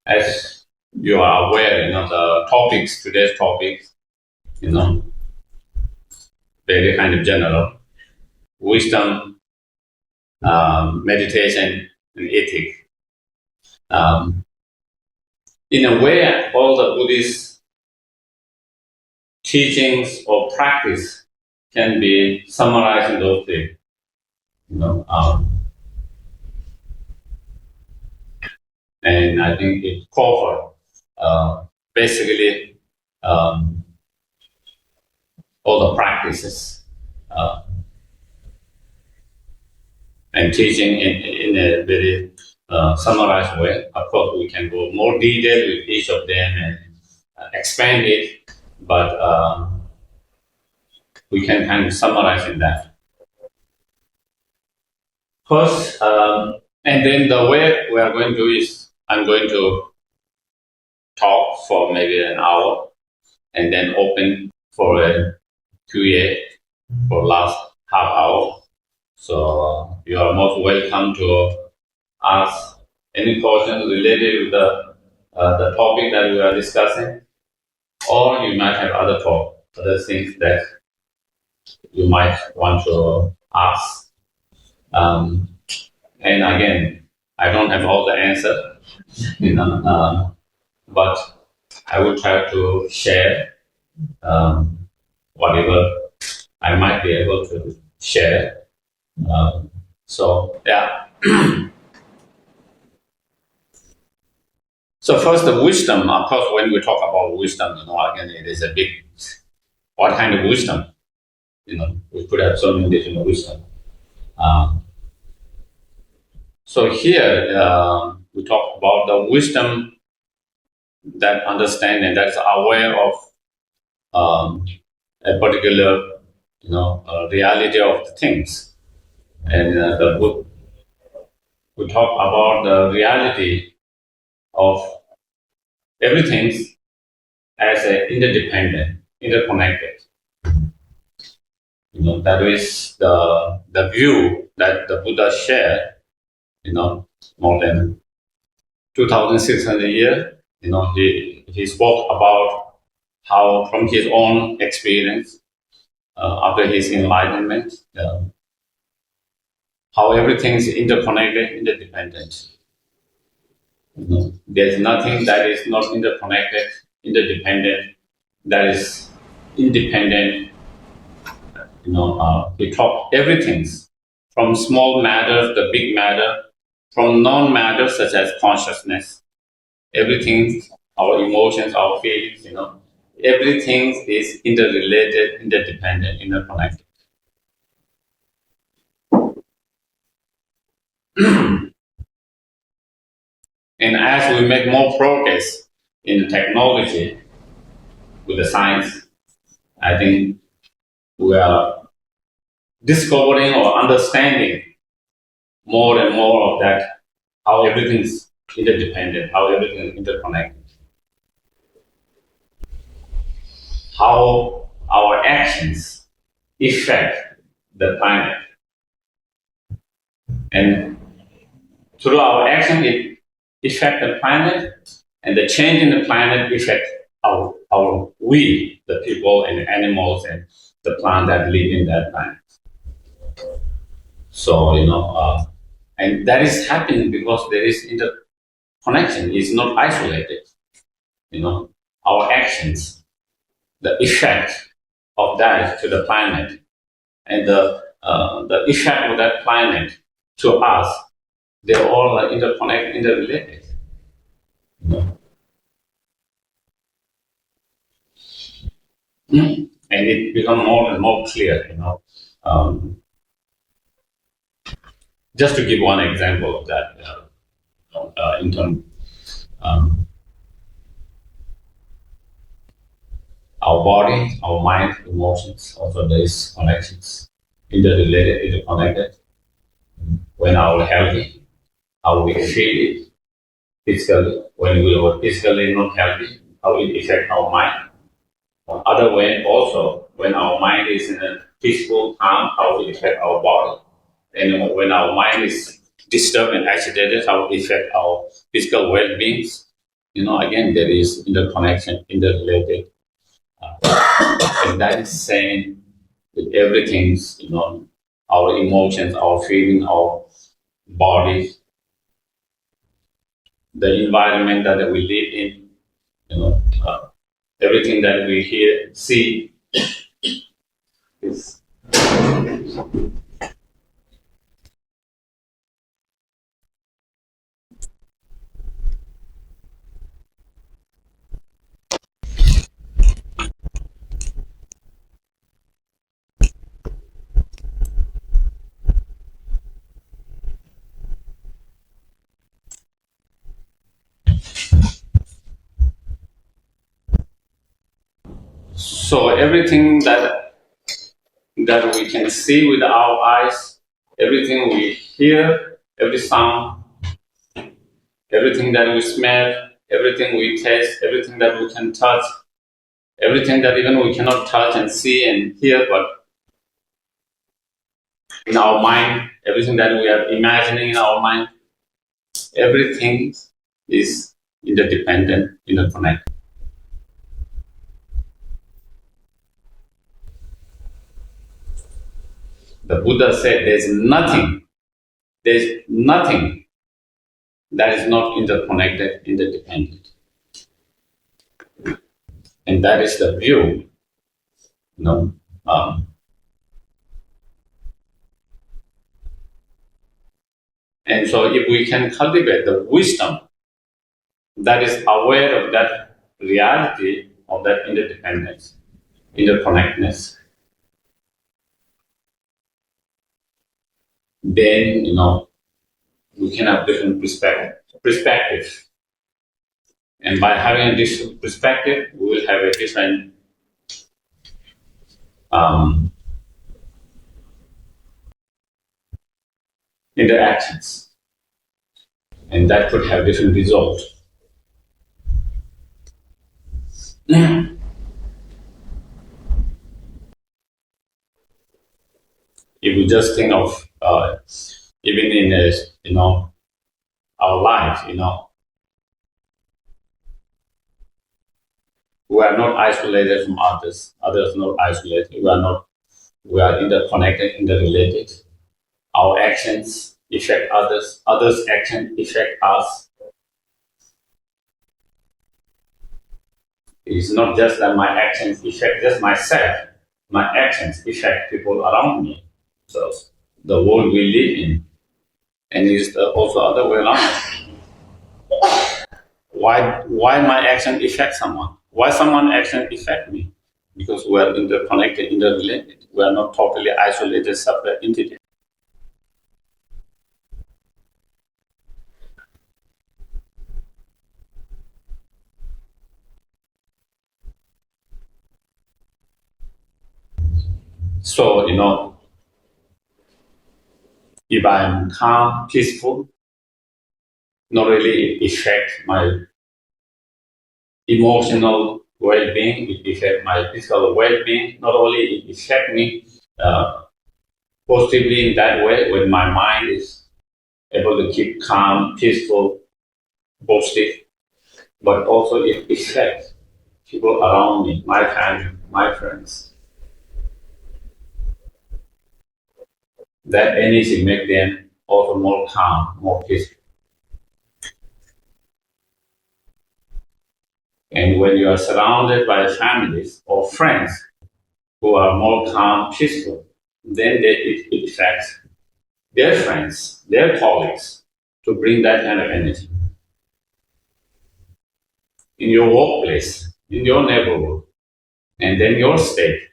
As you are aware, the topics, today's topics, very kind of general. Wisdom, meditation, and ethics. Um, in a way, all the Buddhist teachings or practice can be summarized in those three. And I think it covers basically um, all the practices and teaching in a very summarized way. Of course, we can go more detail with each of them and expand it, but we can kind of summarize in that. First, and then the way we are going to do is I'm going to talk for maybe an hour and then open for a Q&A for last half hour. So you are most welcome to ask any questions related with the topic that we are discussing, or you might have other things that you might want to ask. And again, I don't have all the answer, but I will try to share whatever I might be able to share. So yeah. So first, the wisdom. Of course, when we talk about wisdom, again, it is a big. What kind of wisdom? We could have so many different wisdom. Um, so here we talk about the wisdom that understand and that's aware of a particular, reality of the things, and the book we talk about the reality of everything as a interdependent, interconnected. That is the view that the Buddha shared, more than 2,600 years. He spoke about how from his own experience after his enlightenment, how everything is interconnected, interdependent. There's nothing that is not interconnected, interdependent, that is independent. We talk everything from small matters, the big matter, from non-matter such as consciousness, everything, our emotions, our feelings, everything is interrelated, interdependent, interconnected. And as we make more progress in technology with the science, I think we are discovering or understanding more and more of that, how everything is interdependent, how everything is interconnected, how our actions affect the planet. And through our action, it affects the planet, and the change in the planet affects we, the people and the animals and the plant that live in that planet. So, and that is happening because there is interconnection. It's not isolated. Our actions, the effect of that to the planet, and the effect of that planet to us, they're all interconnected, interrelated. And it becomes more and more clear. Just to give one example of that, in terms, um, our body, our mind, emotions, also there is connections, interrelated, interconnected. When are healthy, how we feel it physically. When we are physically not healthy, how it affects our mind. Other way also, when our mind is in a peaceful, calm, how it affects our body. And when our mind is disturbed and agitated, how it affects our physical well-being. again, there is interconnection, interrelated. And that is saying with everything, our emotions, our feeling, our bodies, the environment that we live in, everything that we hear, see is. So everything that we can see with our eyes, everything we hear, every sound, everything that we smell, everything we taste, everything that we can touch, everything that even we cannot touch and see and hear, but in our mind, everything that we are imagining in our mind, everything is interdependent, interconnected. The Buddha said there's nothing that is not interconnected, interdependent. And that is the view, and so if we can cultivate the wisdom that is aware of that reality of that interdependence, interconnectedness, then we can have different perspective. And by having a different perspective, we will have a different interactions. And that could have different results. If you just think of even in our life, we are not isolated from others. Others not isolated. We are interconnected, interrelated. Our actions affect others. Others' actions affect us. It's not just that my actions affect just myself. My actions affect people around me. So the world we live in, and it's also other way around. Why my action affect someone? Why someone action affect me? Because we are interconnected, interrelated. We are not totally isolated, separate entities. So if I'm calm, peaceful, not really it affect my emotional well-being, it affect my physical well-being. Not only it affect me positively in that way when my mind is able to keep calm, peaceful, positive, but also it affects people around me, my family, my friends. That energy make them also more calm, more peaceful. And when you are surrounded by families or friends who are more calm, peaceful, then it affects their friends, their colleagues to bring that kind of energy. In your workplace, in your neighborhood, and then your state,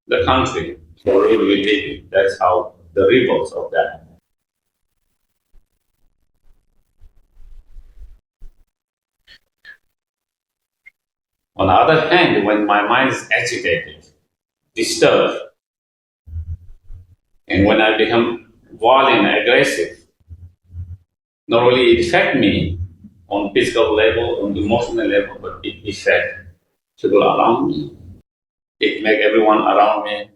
the country, where you live in. That's how the ripples of that. On the other hand, when my mind is agitated, disturbed, and when I become violent, aggressive, not only it affects me on physical level, on emotional level, but it affects people around me. It makes everyone around me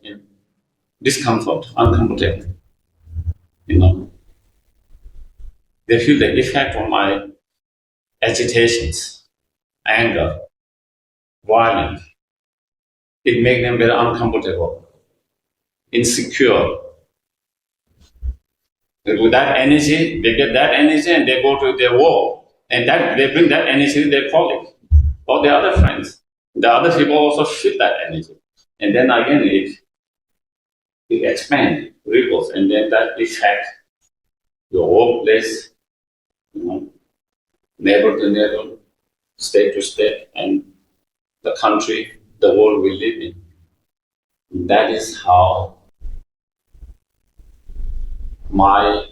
discomfort, uncomfortable. They feel the effect of my agitations. anger, violence. It makes them very uncomfortable, insecure. With that energy, they get that energy and they go to their war. And that they bring that energy to their colleagues or their other friends. The other people also feel that energy. And then again, it expands, ripples, and then that affects your workplace, you know, neighbor to neighbor, state to state, and the country, the world we live in. That is how my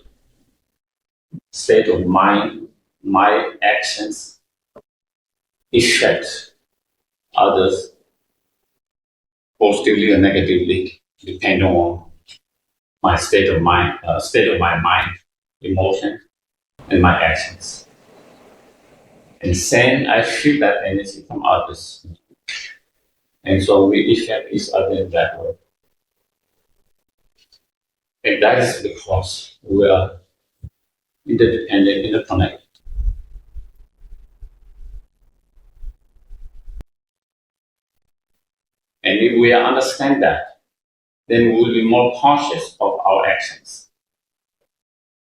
state of mind, my actions affect others positively or negatively, depending on my state of my mind, emotion, and my actions. And same, I feel that energy from others. And so we affect each other in that way. And that is because we are interdependent, interconnected. And if we understand that, then we will be more conscious of our actions.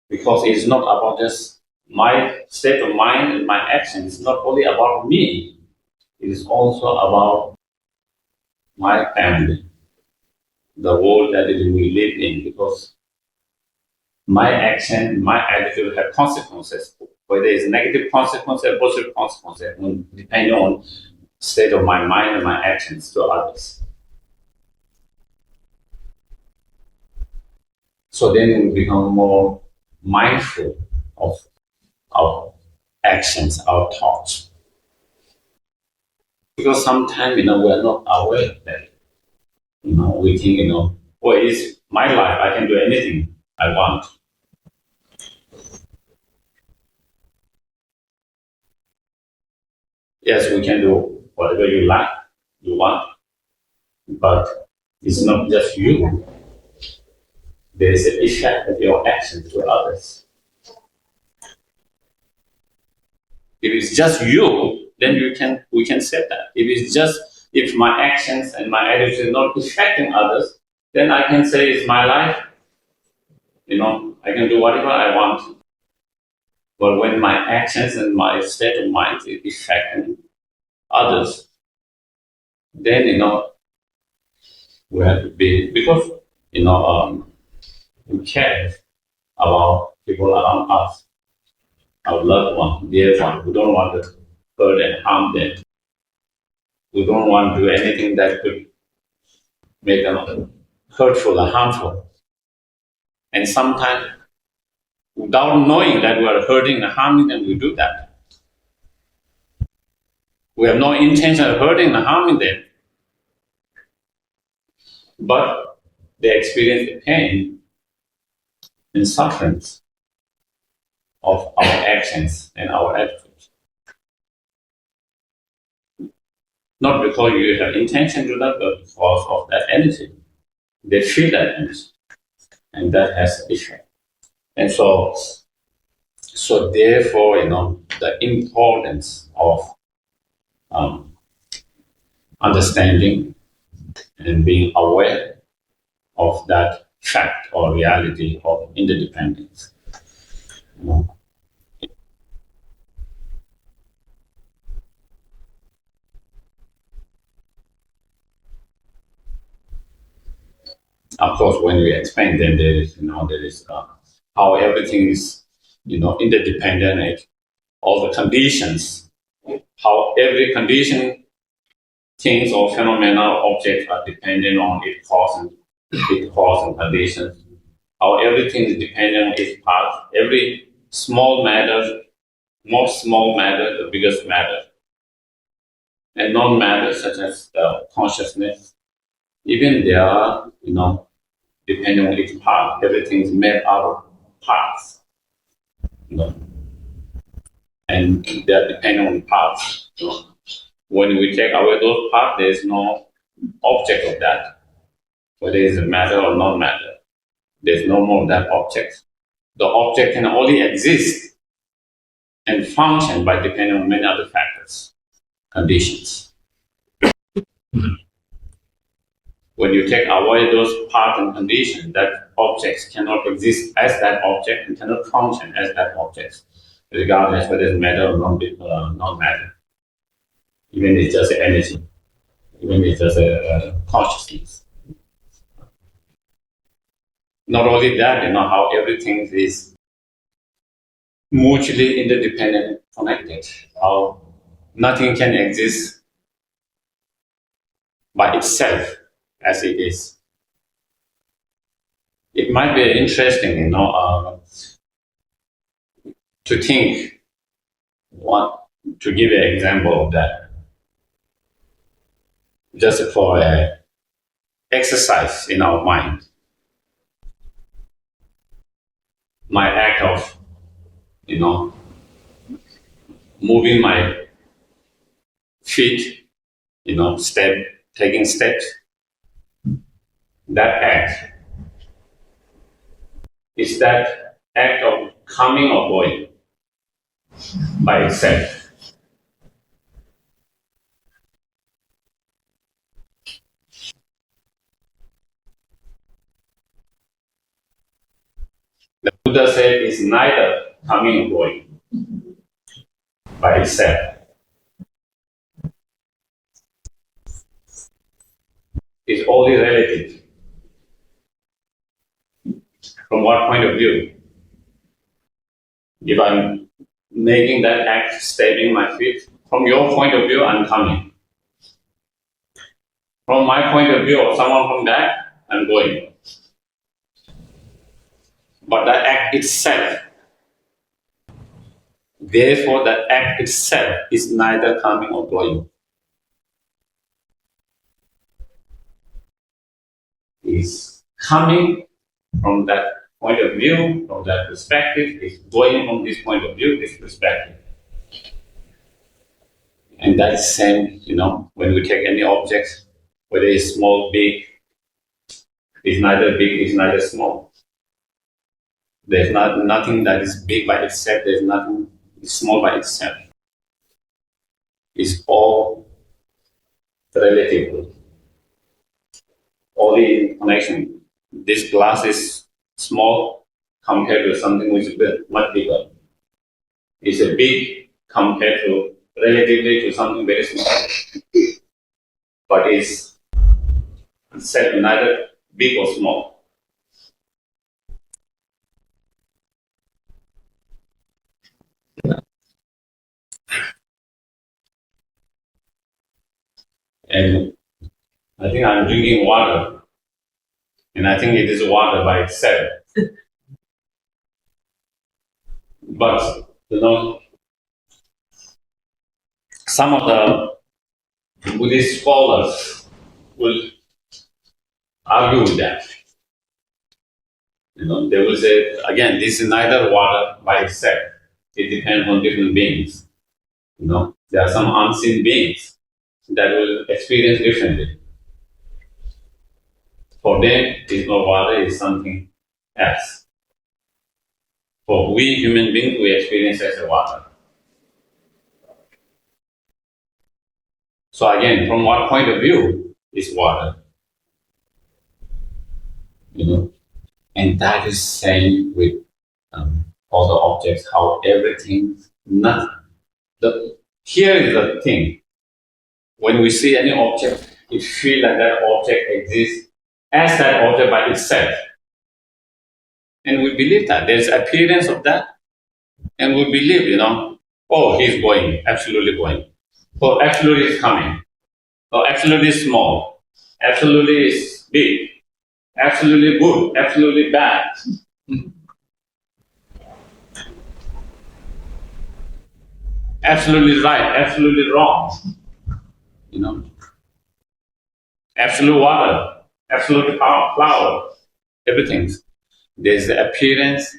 Because it's not about just my state of mind and my actions. It's not only about me. It is also about my family, the world that we live in, because my action, my attitude have consequences. Whether it's negative consequences or positive consequences, depending on state of my mind and my actions to others. So then we become more mindful of our actions, our thoughts. Because sometimes, we're not aware of that. We think, well, it's my life, I can do anything I want. Yes, we can do whatever you like, you want, but it's not just you. There is an effect of your actions to others. If it's just you, then we can say that. If my actions and my attitude are not affecting others, then I can say it's my life. I can do whatever I want. But when my actions and my state of mind is affecting others, then we have to be, because we care about people around us, our loved one, dear one. We don't want to hurt and harm them. We don't want to do anything that could make them hurtful or harmful. And sometimes, without knowing that we are hurting and harming them, we do that. We have no intention of hurting and harming them, but they experience the pain and sufferings of our actions and our attitudes. Not because you have intention to do that, but because of that energy. They feel that energy, and that has an effect. And so therefore, the importance of understanding and being aware of that fact or reality of interdependence. Of course, when we explain, then there is how everything is, interdependent, and all the conditions, how every condition, things or phenomena or objects are dependent on its cause and conditions. How everything is dependent on its path. Every small matter, most small matter, the biggest matter, and non-matter such as consciousness. Even they are, depending on its part. Everything is made out of parts, you know, and they are depending on parts. When we take away those parts, there is no object of that, whether it's matter or non-matter. There's no more of that object. The object can only exist and function by depending on many other factors. conditions. When you take away those parts and conditions, that objects cannot exist as that object and cannot function as that object, regardless whether it's matter or non-matter. Even it's just energy, even it's just a consciousness. Not only that, how everything is mutually interdependent, connected. How nothing can exist by itself as it is. It might be interesting, to think, to give an example of that, just for an exercise in our mind. My act of, moving my feet, taking steps, that act is that act of coming or going by itself. The Buddha said it's neither coming or going by itself. It's only relative. From what point of view? If I'm making that act, stepping my feet, from your point of view, I'm coming. From my point of view, or someone from that, I'm going. But the act itself, therefore the act itself is neither coming or going. It's coming from that point of view, from that perspective, it's going from this point of view, this perspective. And that's the same, when we take any object, whether it's small, big, it's neither big, it's neither small. There's nothing that is big by itself, there's nothing small by itself. It's all relative. Only in connection. This glass is small compared to something which is much bigger. It's a big compared to, relatively to something very small. But it's itself neither big or small. And I think I'm drinking water, and I think it is water by itself. But, some of the Buddhist scholars will argue with that. They will say, again, this is neither water by itself. It depends on different beings. There are some unseen beings that will experience differently. For them, it's not water, it's something else. For we human beings, we experience as a water. So again, from what point of view is water? And that is same with all the objects, how everything, nothing. Here is the thing. When we see any object, it feels like that object exists as that object by itself. And we believe that. There's appearance of that. And we believe, oh, he's going, absolutely going. Oh, absolutely is coming. Oh, absolutely is small. Absolutely is big. Absolutely good. Absolutely bad. Absolutely right. Absolutely wrong. Absolute water. Absolute flower. Everything. There's the appearance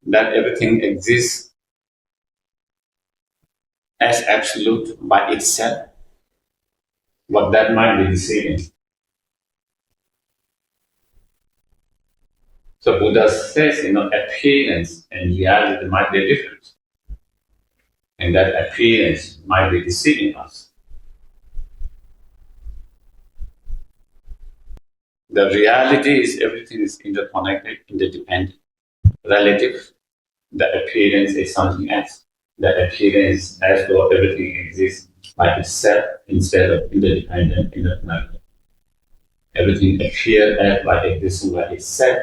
that everything exists as absolute by itself, but that might be deceiving. So Buddha says, appearance and reality might be different, and that appearance might be deceiving us. The reality is everything is interconnected, interdependent, relative. The appearance is something else. The appearance as though everything exists by itself instead of interdependent, interconnected. Everything appears as by existing by itself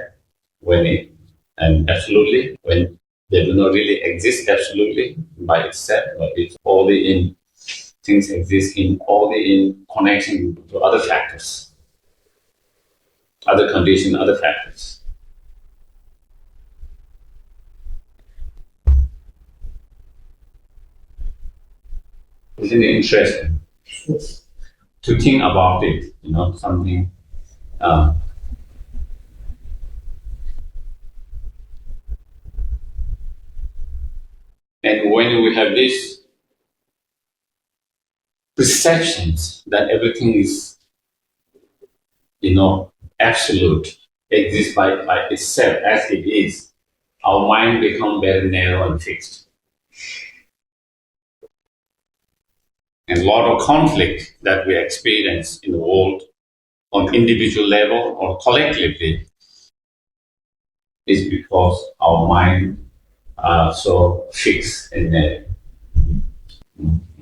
when it and absolutely when they do not really exist absolutely by itself, but it's only in things exist in only in connection to other factors, other conditions, other factors. Isn't it interesting to think about it? Something. And when we have these perceptions that everything is, absolute, exists by itself as it is, our mind becomes very narrow and fixed. And a lot of conflict that we experience in the world on individual level or collectively is because our mind are so fixed and narrow.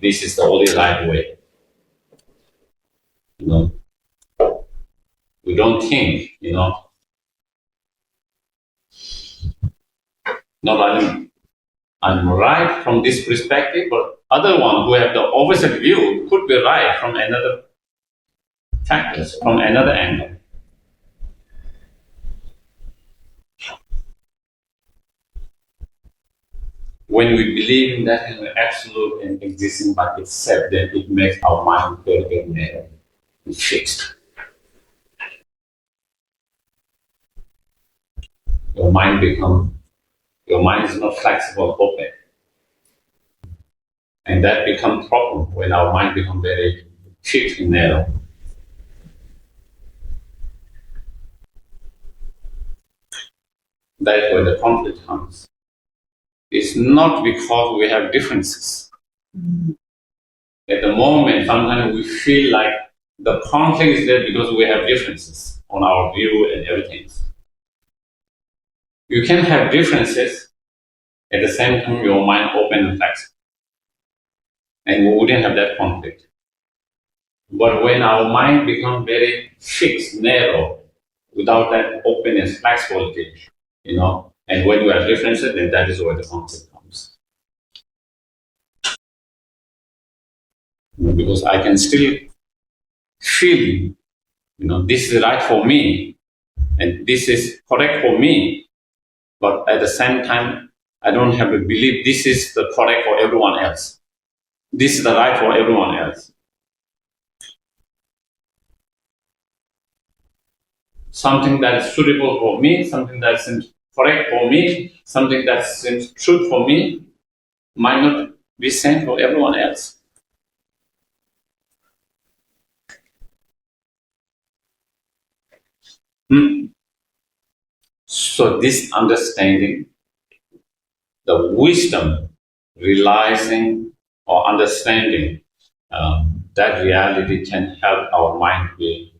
This is the only right way. We don't think, not only I'm right from this perspective, but other one who have the opposite view could be right from another factors, from another angle. When we believe in that in absolute and existing by itself, then it makes our mind very, very narrow and fixed. Your mind is not flexible, open. And that becomes problem when our mind becomes very fixed and narrow. That's where the conflict comes. It's not because we have differences. At the moment, sometimes we feel like the conflict is there because we have differences on our view and everything. You can have differences, at the same time your mind open and flexible. And we wouldn't have that conflict. But when our mind becomes very fixed, narrow, without that openness, flexibility, and when we have differences, then that is where the conflict comes. Because I can still feel, this is right for me, and this is correct for me, but at the same time, I don't have to believe this is the correct for everyone else. This is the right for everyone else. Something that is suitable for me, something that seems correct for me, something that seems true for me, might not be same for everyone else. So this understanding, the wisdom, realizing or understanding that reality can help our mind be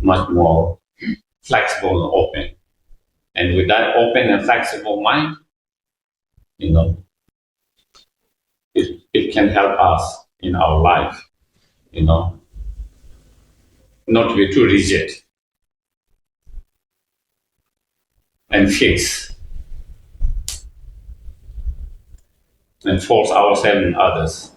much more flexible and open. And with that open and flexible mind, it can help us in our life, not to be too rigid and fixed and force ourselves and others.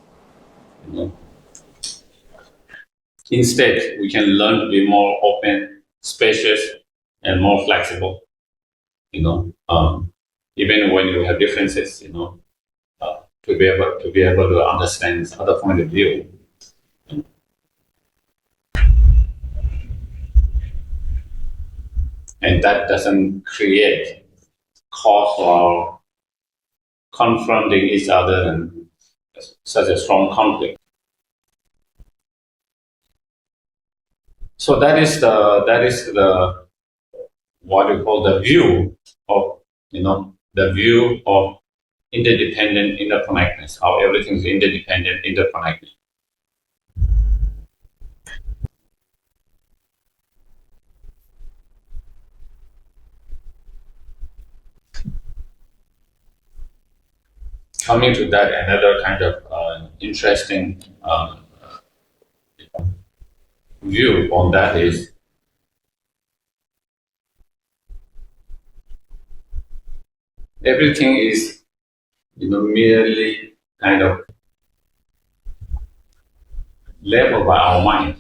Instead, we can learn to be more open, spacious, and more flexible. Even when you have differences, to be able to understand this other point of view. And that doesn't create cause for confronting each other and such a strong conflict. So that is the what we call the view of the view of interdependent interconnectedness, how everything is interdependent, interconnected. coming to that, another kind of interesting view on that is everything is, merely kind of labeled by our mind.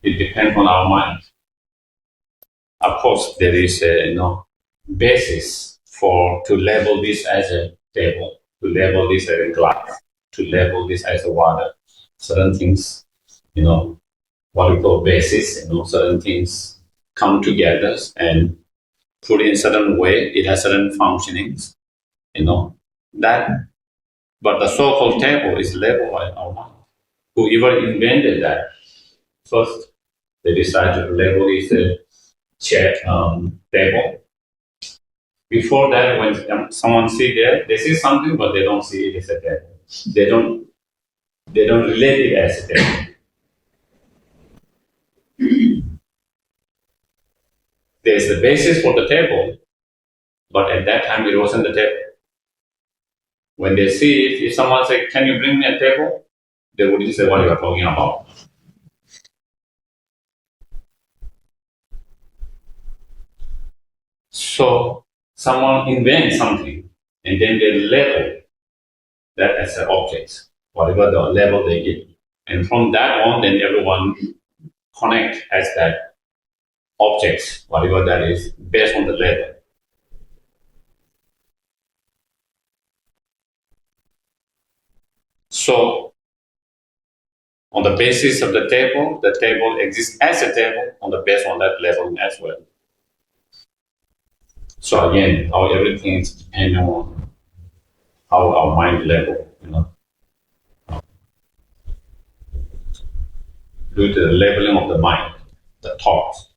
It depends on our mind. Of course, there is a basis to label this as a table, to label this as a glass, to label this as a water. Certain things, what we call basis, certain things come together and put in certain way. It has certain functionings, that. But the so-called table is labeled by our mind. Whoever invented that, first they decided to label it a chair table. Before that, when someone see there, they see something, but they don't see it as a table. They don't relate it as a table. There's the basis for the table, but at that time it wasn't the table. When they see it, if someone say, "Can you bring me a table?" they wouldn't say what you are talking about. So someone invents something, and then they label that as an object, whatever the label they give. And from that on, then everyone connect as that object, whatever that is, based on the label. So on the basis of the table exists as a table on the basis on that level as well. So again, how everything is depending on how our mind level, due to the leveling of the mind, the thoughts.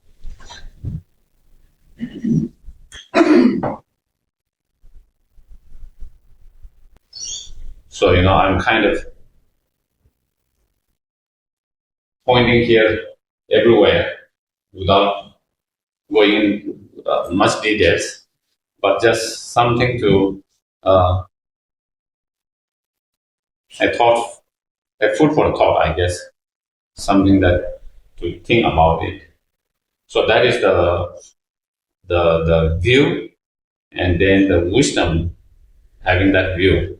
So, I'm kind of pointing here everywhere without going in much details, but just something to a food for thought, I guess, something that to think about it. So that is the view, and then the wisdom having that view,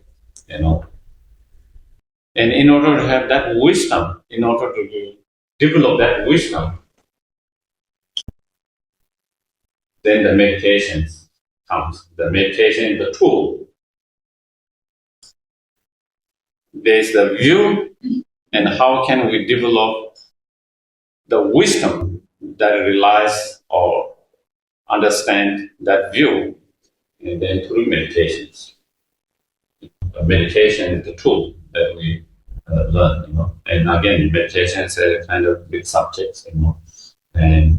And in order to have that wisdom, in order to develop that wisdom, then the meditation comes. The meditation is the tool. There's the view, and how can we develop the wisdom that relies or understand that view, and then through meditations. Meditation is the tool that we learn, And again, meditation is a kind of big subject, And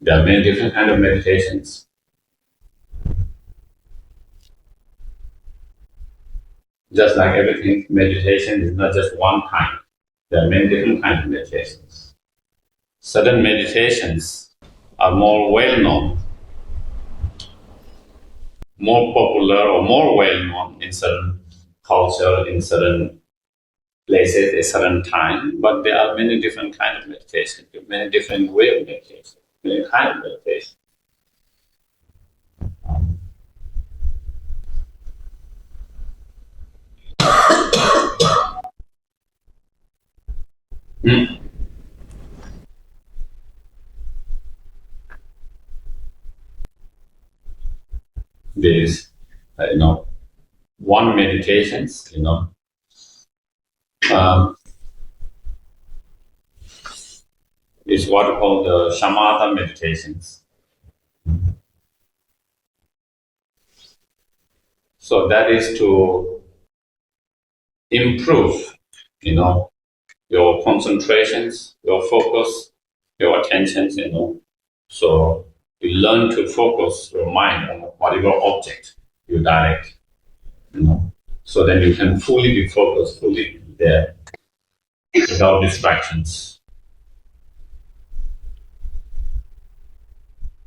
there are many different kind of meditations. Just like everything, meditation is not just one kind. There are many different kinds of meditations. Certain meditations are more well-known, more popular, or more well-known in certain culture, in certain places, at a certain time. But there are many different kinds of meditation, many different ways of meditation, many kinds of meditation. There is, one meditations, is what we call the shamatha meditations. So that is to improve, your concentrations, your focus, your attentions, So you learn to focus your mind on whatever object you direct, So then you can fully be focused, fully there, without distractions,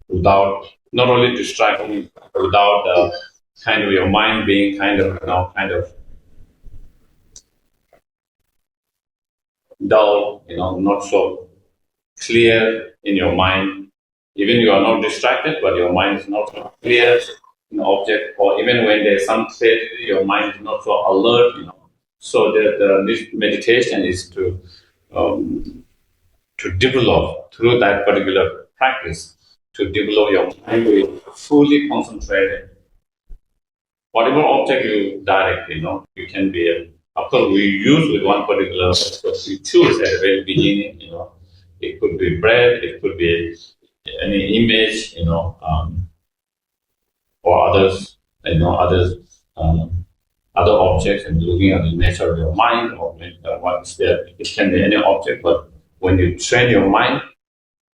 without not only distracting without kind of your mind being kind of dull, not so clear in your mind. Even you are not distracted, but your mind is not so clear in the object, or even when there's some clarity, your mind is not so alert. So this meditation is to develop through that particular practice, to develop your mind to be fully concentrated. Whatever object you direct, you can be. Of course, we use with one particular object we choose at the very beginning. It could be bread, it could be any image, or others, other objects, and looking at the nature of your mind, or what's there. It can be any object, but when you train your mind,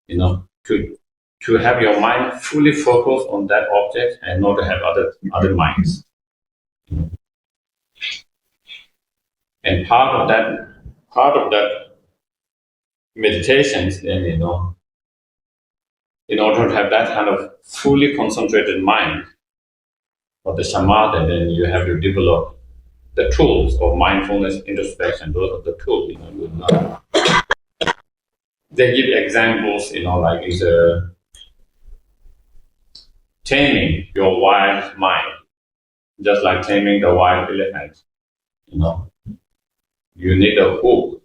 to have your mind fully focused on that object and not to have other minds. And part of that meditations, then in order to have that kind of fully concentrated mind or the samadhi, then you have to develop the tools of mindfulness introspection. Those are the tools. They give examples, like is taming your wild mind, just like taming the wild elephant. You need a hook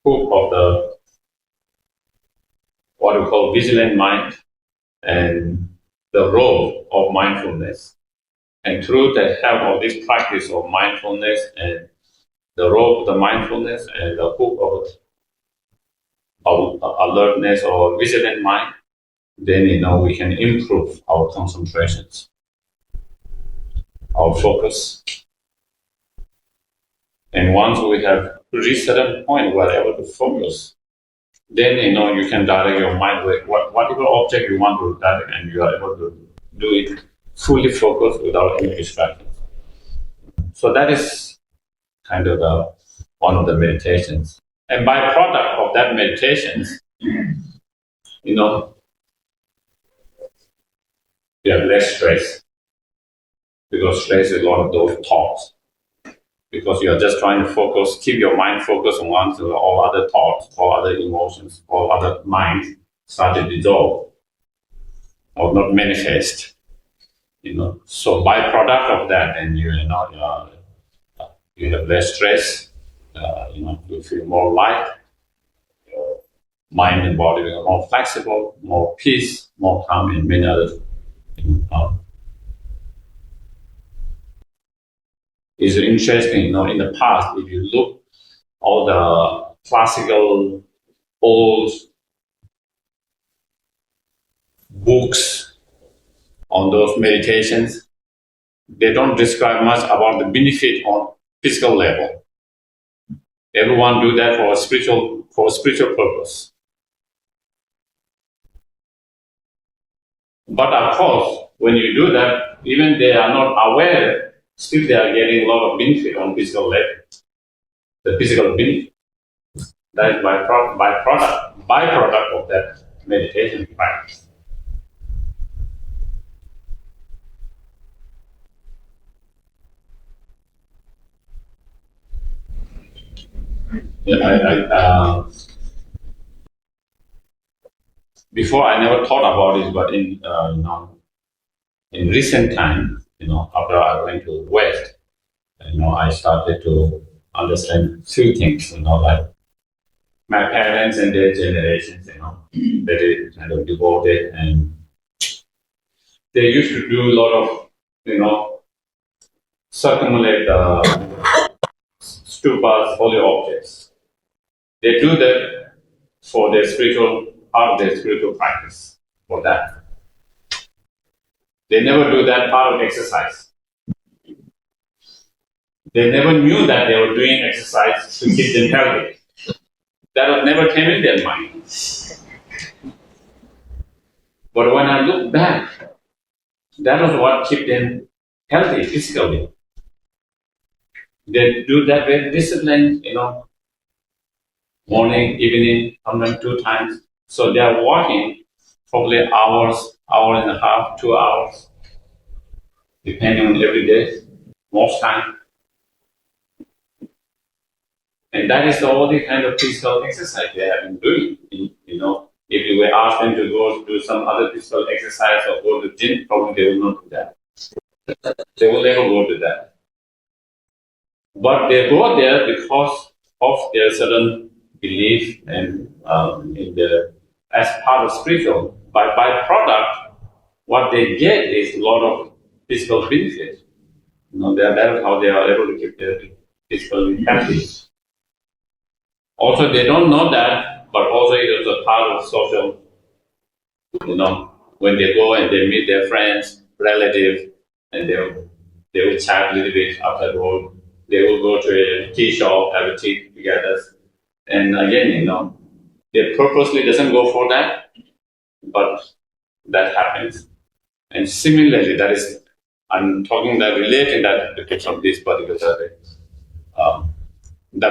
of the what we call vigilant mind and the rope of mindfulness. And through the help of this practice of mindfulness and the rope of the mindfulness and the hook of alertness or vigilant mind, then we can improve our concentrations, our focus. And once we have reached a certain point where we're able to focus, then you can direct your mind with whatever object you want to direct, and you are able to do it fully focused without any distractions. So that is kind of one of the meditations. And byproduct of that meditations, you have less stress, because stress is a lot of those thoughts. Because you are just trying to focus, keep your mind focused on one, so all other thoughts, all other emotions, all other minds start to dissolve or not manifest. So byproduct of that, and you have less stress. You feel more light. Your mind and body become more flexible, more peace, more calm, and many other things. It's interesting, in the past, if you look all the classical old books on those meditations, they don't describe much about the benefit on physical level. Everyone do that for a spiritual purpose. But of course, when you do that, even they are not aware, still they are getting a lot of benefit on physical level. The physical benefit. That is byproduct of that meditation practice. Yeah, before I never thought about it, but in recent time, after I went to West, I started to understand few things, like my parents and their generations, they kind of devoted, and they used to do a lot of, circumambulate stupas, holy objects. They do that for their part of their spiritual practice, for that. They never do that part of exercise. They never knew that they were doing exercise to keep them healthy. That never came in their mind. But when I look back, that was what kept them healthy physically. They do that very disciplined, morning, evening, sometimes 2 times. So they are walking probably hours, hour and a half, 2 hours, depending on every day, most time. And that is the only kind of physical exercise they have been doing. If you were asked them to go do some other physical exercise or go to gym, probably they will not do that. They will never go to that. But they go there because of their certain belief and as part of spiritual. By byproduct, what they get is a lot of physical benefit. That's how they are able to keep their physical happy. Also, they don't know that, but also it is a part of social. When they go and they meet their friends, relatives, and they will chat a little bit after work. They will go to a tea shop, have a tea together, and again, they purposely doesn't go for that, but that happens. And similarly, I'm talking that relating that because of this particular the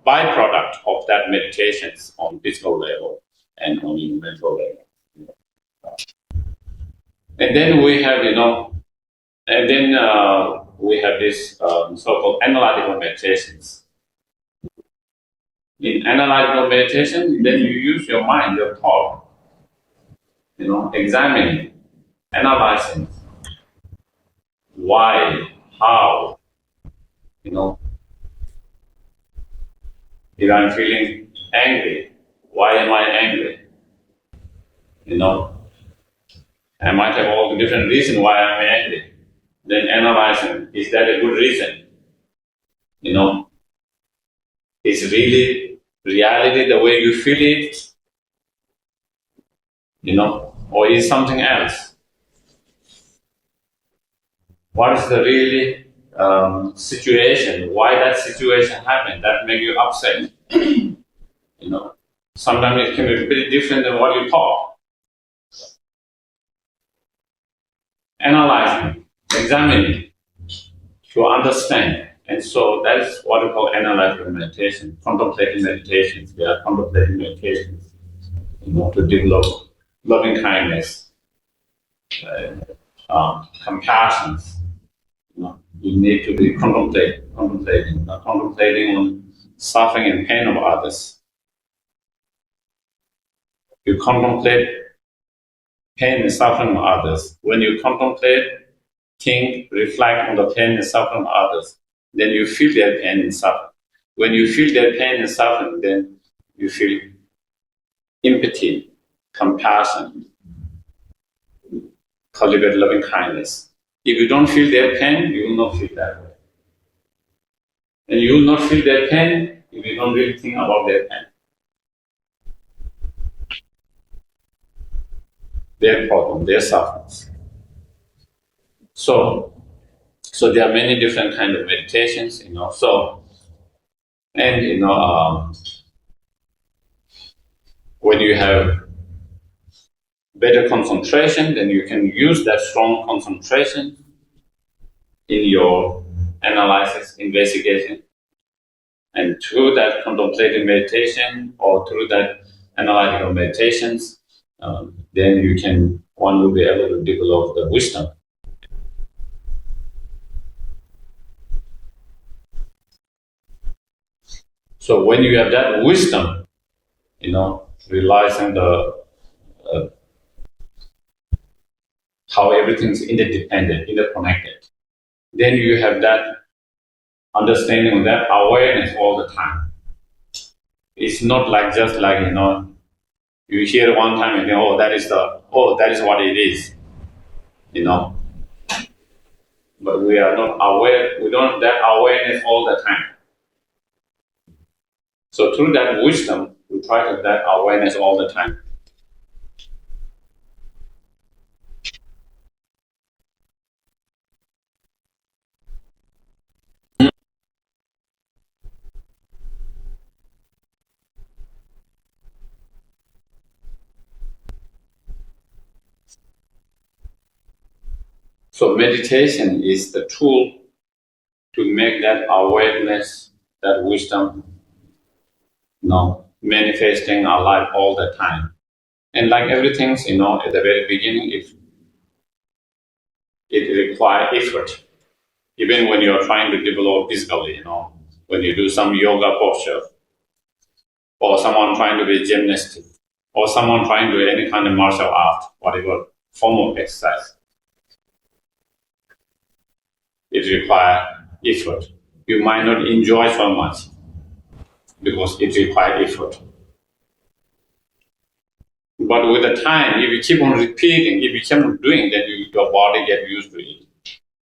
byproduct of that meditations on physical level and on mental level. And then we have, we have this so-called analytical meditations. In analytical meditation, then you use your mind, your thought, examining, analyzing why, how, if I'm feeling angry, why am I angry? I might have all the different reasons why I'm angry. Then analyzing, is that a good reason? Is really reality the way you feel it? Or is something else? What is the really situation? Why that situation happened? That make you upset? Sometimes it can be very different than what you thought. Analyzing, examining, to understand. And so that is what we call analytical meditation, contemplating meditations. They are contemplating meditations, to develop loving kindness, compassion. You need to be contemplating on suffering and pain of others. You contemplate pain and suffering of others. When you contemplate, think, reflect on the pain and suffering of others, then you feel their pain and suffering. When you feel their pain and suffering, then you feel empathy, compassion, cultivate loving kindness. If you don't feel their pain, you will not feel that way. And you will not feel their pain if you don't really think about their pain. Their problem, their sufferings. So there are many different kinds of meditations, when you have better concentration, then you can use that strong concentration in your analysis, investigation. And through that contemplative meditation or through that analytical meditations, then one will be able to develop the wisdom. So when you have that wisdom, realizing how everything's interdependent, interconnected, then you have that understanding of that awareness all the time. It's not just like, you hear one time and think, that is what it is, But we are not aware, we don't have that awareness all the time. So through that wisdom, we try to have that awareness all the time. So meditation is the tool to make that awareness, that wisdom, manifesting our life all the time. And like everything, at the very beginning, it requires effort. Even when you're trying to develop physically, when you do some yoga posture, or someone trying to be a gymnast, or someone trying to do any kind of martial art, whatever form of exercise, it requires effort. You might not enjoy so much because it requires effort. But with the time, if you keep on repeating, if you keep on doing, then your body gets used to it,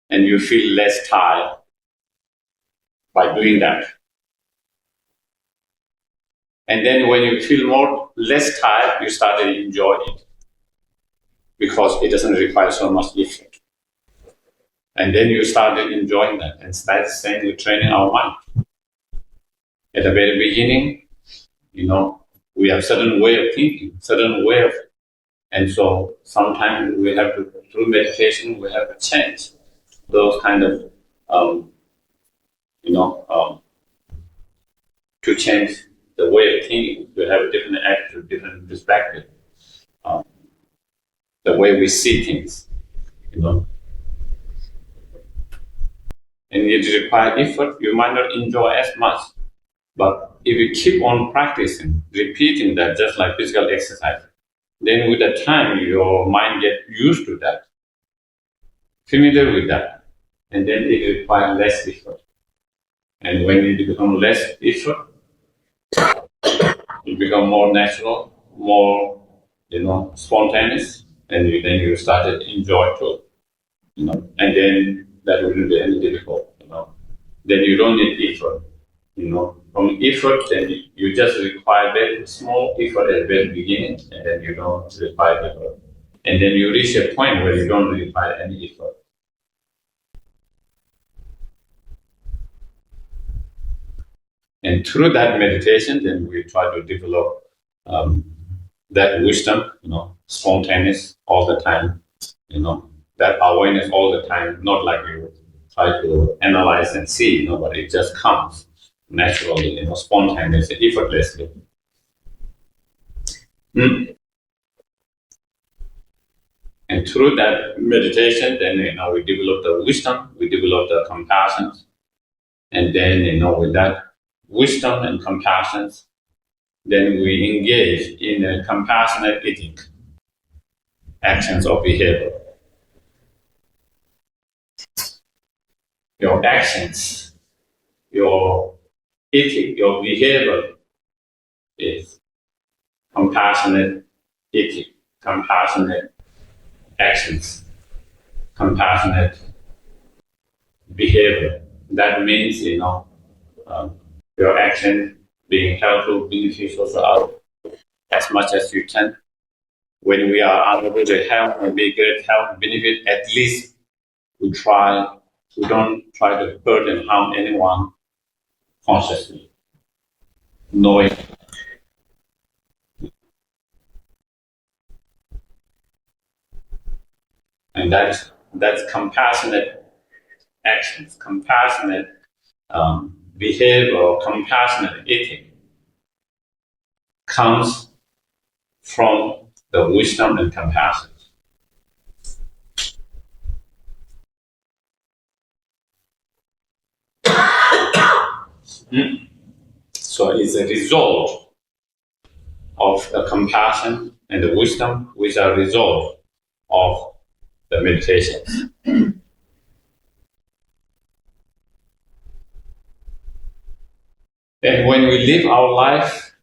and you feel less tired by doing that. And then when you feel less tired, you start to enjoy it because it doesn't require so much effort. And then you started enjoying that, and that's the same with training our mind. At the very beginning, we have certain way of thinking, certain way of, and so sometimes we have to, through meditation, we have to change those kind of, to change the way of thinking, to have a different attitude, different perspective, the way we see things, And it requires effort. You might not enjoy as much, but if you keep on practicing, repeating that, just like physical exercise, then with the time, your mind gets used to that, familiar with that, and then it requires less effort. And when it becomes less effort, it becomes more natural, more, spontaneous, and then you start to enjoy too, and then that wouldn't be any difficult, Then you don't need effort, From effort, then you just require very small effort at the very beginning, and then you don't require effort. And then you reach a point where you don't require any effort. And through that meditation, then we try to develop that wisdom, spontaneous all the time, that awareness all the time, not like you try to analyze and see, but it just comes naturally, spontaneously, effortlessly. And through that meditation, then, we develop the wisdom, we develop the compassion, and then, with that wisdom and compassion, then we engage in a compassionate ethic, actions or behavior. Your actions, your ethic, your behavior is compassionate ethic, compassionate actions, compassionate behavior. That means, your action being helpful, beneficial to others as much as you can. When we are unable to help and be great help, benefit, at least we don't try to hurt and harm anyone consciously, knowing. And that's compassionate actions, compassionate behavior, compassionate ethic comes from the wisdom and compassion. So it's a result of the compassion and the wisdom, which are a result of the meditation. And when we live our life,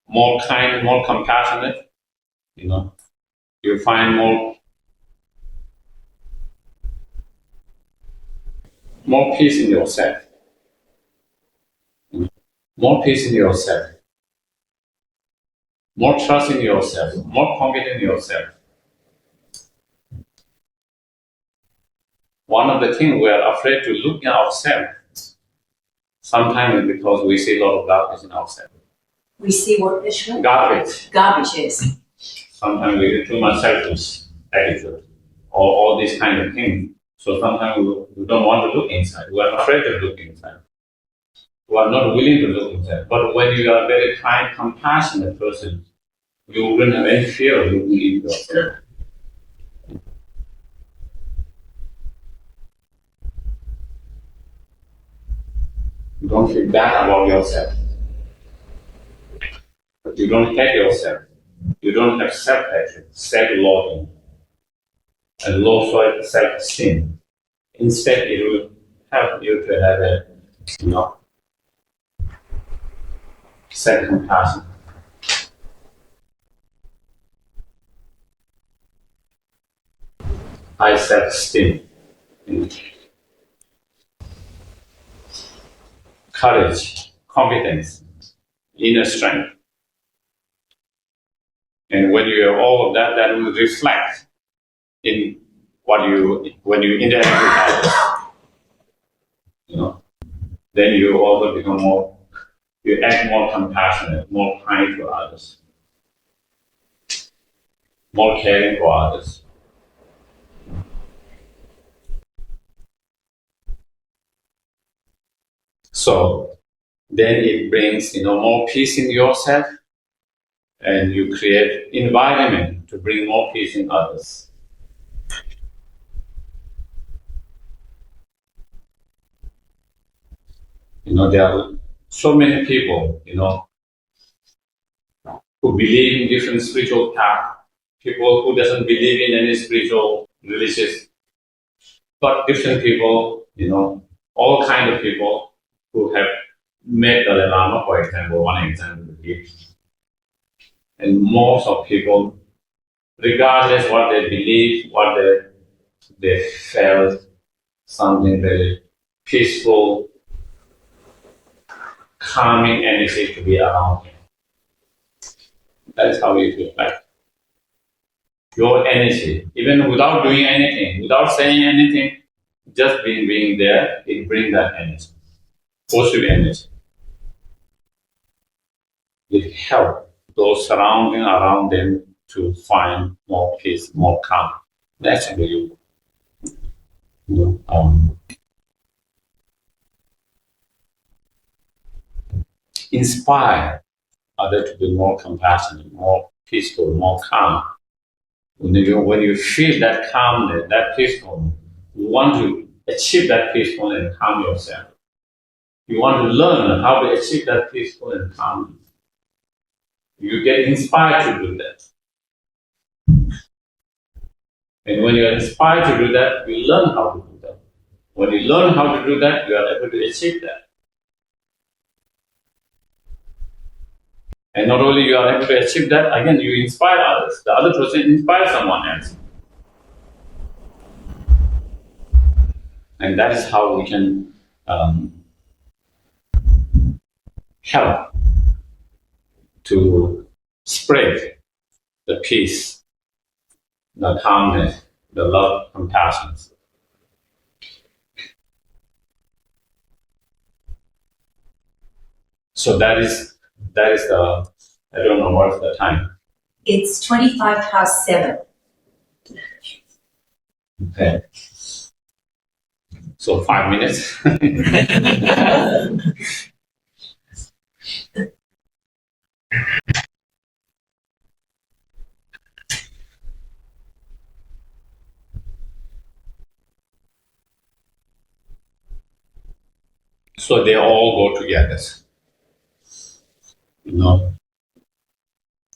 more kind, more compassionate, you find more peace in yourself. More peace in yourself. More trust in yourself. More confidence in yourself. One of the things we are afraid to look at ourselves, sometimes because we see a lot of darkness in ourselves. We see what, Vishnu? Garbage. Garbage, yes. Sometimes we get too much selfish attitude, or all these kind of things. So sometimes we don't want to look inside. We are afraid to look inside. We are not willing to look inside. But when you are a very kind, compassionate person, you wouldn't have any fear of looking into yourself. You don't feel bad about yourself. But you don't hate yourself. You don't have self-hatred, self-loathing, and low self-esteem. Instead, it will help you to have a, self-compassion. High self-esteem, courage, confidence, inner strength. And when you have all of that, that will reflect in when you interact with others. Then you also become you act more compassionate, more kind to others, more caring for others. So then it brings more peace in yourself, and you create environment to bring more peace in others. There are so many people, who believe in different spiritual paths, people who doesn't believe in any spiritual religious, but different people, all kind of people who have met the Lama, for example, one example to give. And most of people, regardless what they believe, what they felt, something very peaceful, calming energy to be around. That's how you feel like. Your energy, even without doing anything, without saying anything, just being there, it brings that energy, positive energy. It helps those surrounding around them to find more peace, more calm. That's really inspire others to be more compassionate, more peaceful, more calm. When you feel that calmness, that peacefulness, you want to achieve that peacefulness and calm yourself. You want to learn how to achieve that peacefulness and calmness. You get inspired to do that. And when you are inspired to do that, you learn how to do that. When you learn how to do that, you are able to achieve that. And not only you are able to achieve that, again, you inspire others. The other person inspires someone else. And that is how we can help to spread the peace, the calmness, the love, compassion. So that is the, I don't know what's the time. It's 7:25. Okay. So 5 minutes. So they all go together.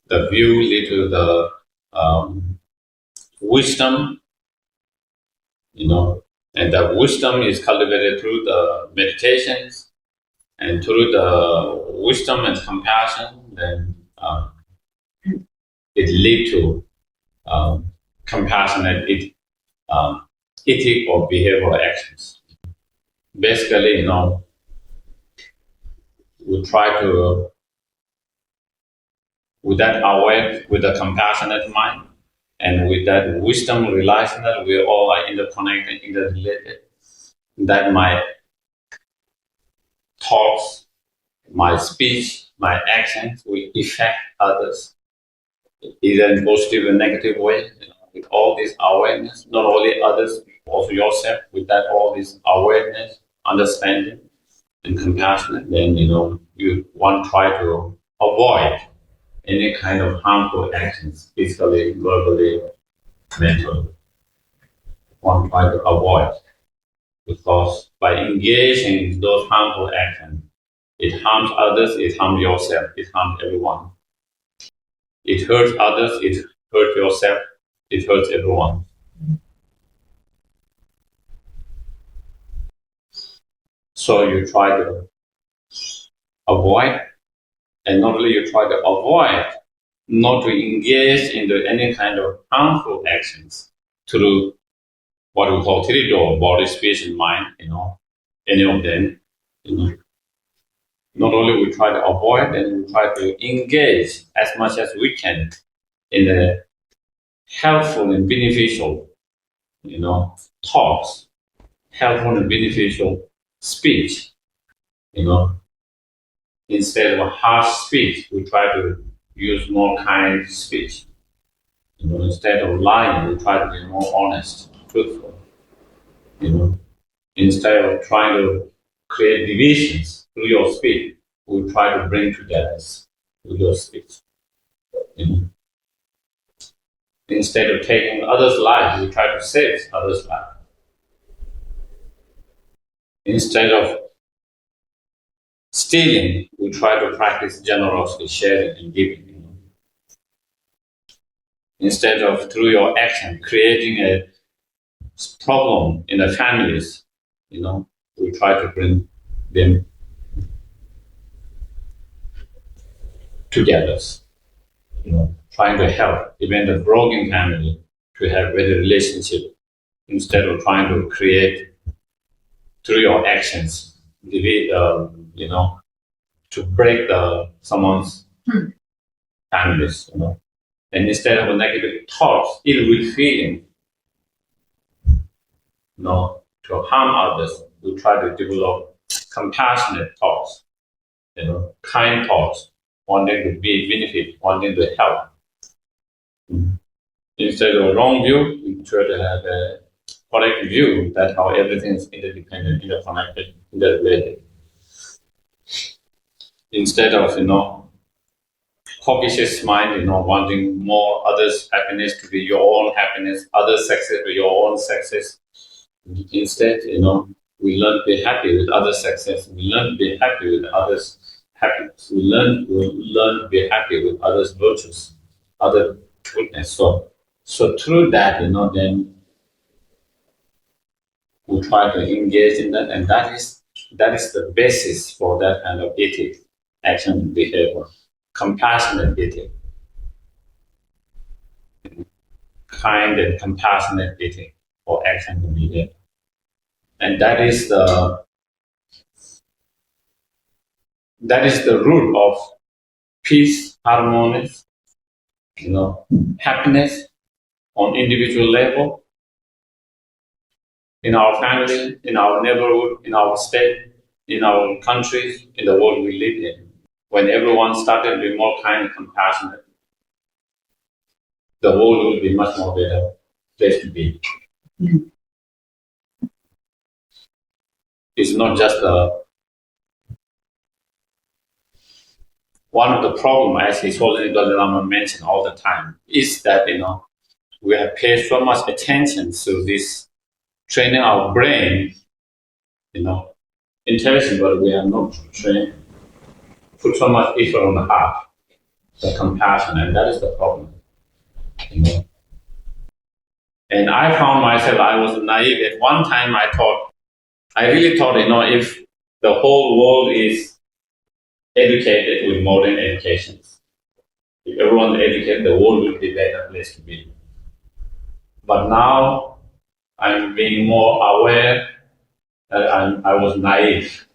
The view lead to the wisdom, and the wisdom is cultivated through the meditations, and through the wisdom and compassion, then it lead to compassionate ethic or behavioral actions. Basically, we try to, with that awareness, with a compassionate mind, and with that wisdom, realizing that we all are interconnected, interrelated, that my thoughts, my speech, my actions will affect others, either in positive or negative way. With all this awareness, not only others, also yourself, with that all this awareness, understanding, and compassion, then you want to try to avoid any kind of harmful actions, physically, verbally, mentally. One try to avoid, because by engaging in those harmful actions, it harms others, it harms yourself, it harms everyone. It hurts others, it hurts yourself, it hurts everyone. So you try to avoid, and not only you try to avoid, not to engage into any kind of harmful actions through what we call three door, body, speech, and mind, any of them, you know. Not only we try to avoid, and we try to engage as much as we can in the helpful and beneficial, talks, helpful and beneficial speech, you know. Instead of harsh speech, we try to use more kind speech. Instead of lying, we try to be more honest, truthful. Instead of trying to create divisions through your speech, we try to bring together through your speech. You know. Instead of taking others' lives, we try to save others' lives. Instead of stealing, we try to practice generosity, sharing, and giving. Instead of, through your action, creating a problem in the families, we try to bring them together. Trying to help even the broken family to have better relationship, instead of trying to create through your actions, to break someone's families, And instead of negative thoughts, ill will feeling, to harm others, we try to develop compassionate thoughts, kind thoughts, wanting to be benefit, wanting to help. Instead of wrong view, we try to have a correct view that how everything is interdependent, interconnected, interrelated. Instead of, covetous mind, wanting more others' happiness to be your own happiness, others' success to be your own success. Instead, we learn to be happy with others' success. We learn to be happy with others' happiness. We learn to be happy with others' virtues, other goodness. So through that, then we try to engage in that, and that is the basis for that kind of ethic, action, and behavior, compassionate ethic, kind and compassionate ethic for action and behavior, and that is the root of peace, harmony, happiness on individual level, in our family, in our neighborhood, in our state, in our countries, in the world we live in. When everyone started to be more kind and compassionate, the world will be much more better place to be. Mm-hmm. It's not just one of the problems, as His Holiness Dalai Lama mentioned all the time, is that we have paid so much attention to this training our brain, intelligence, but we are not trained, put so much effort on the heart, the compassion, and that is the problem. And I found myself, I was naive. At one time, I really thought, if the whole world is educated with modern educations, if everyone is educated, the world will be a better place to be. But now, I'm being more aware that I was naive.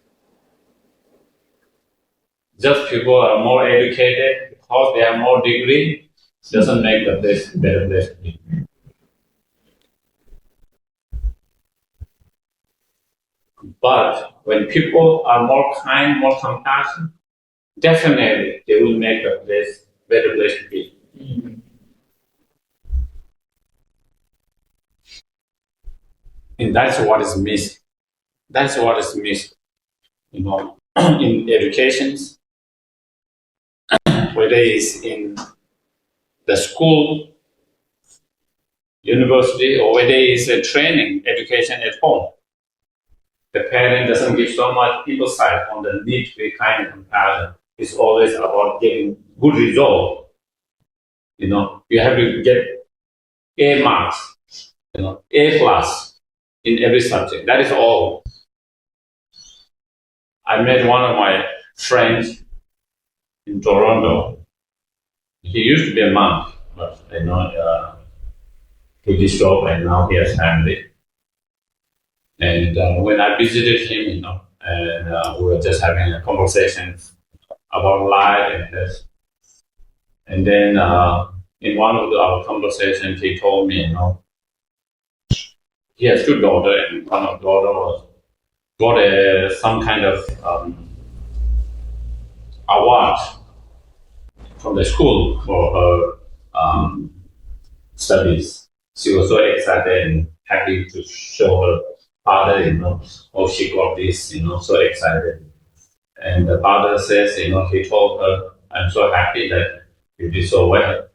Just people are more educated because they have more degree doesn't make the place better place to be. But when people are more kind, more compassionate, definitely they will make the place better place to be. Mm-hmm. And that's what is missing. That's what is missing. In educations, whether it's in the school, university, or whether it's a training, education at home. The parent doesn't give so much emphasize on the need to be kind and compassion. It's always about getting good result. You know, you have to get A marks, you know, A plus in every subject. That is all. I met one of my friends in Toronto. He used to be a monk, but you know, he did job and now he has family. And when I visited him, you know, and we were just having a conversation about life and this. And then in one of our conversations, he told me, you know, he has two daughters, and one of the daughter was got some kind of award from the school for her studies. She was so excited and happy to show her father, you know, oh, she got this, you know, so excited. And the father says, you know, he told her, I'm so happy that you did so well.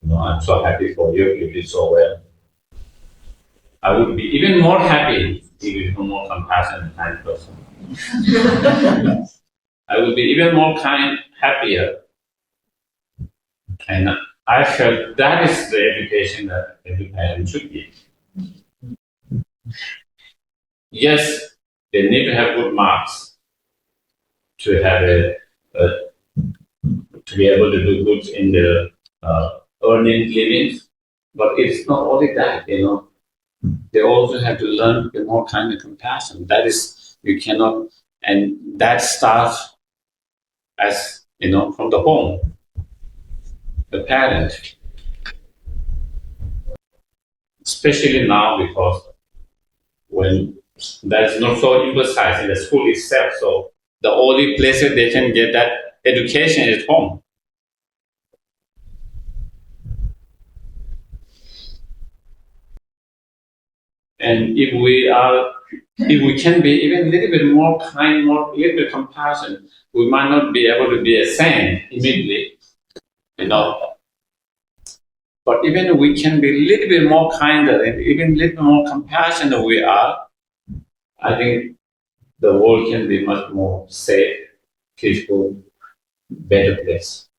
You know, I'm so happy for you, you did so well. I would be even more happy if you were more compassionate and kind person. I would be even more happier. And I felt that is the education that every parent should give. Yes, they need to have good marks to have to be able to do good in the earning livings, but it's not only that, you know. They also have to learn to be more kind and compassion. That is, you cannot, and that starts as, you know, from the home, the parent. Especially now because when that's not so emphasized in the school itself, so the only place that they can get that education is home. And if we can be even a little bit more kind, more a little bit compassion, we might not be able to be a saint immediately, you know. But even if we can be a little bit more kinder and even a little bit more compassionate than we are, I think the world can be much more safe, peaceful, better place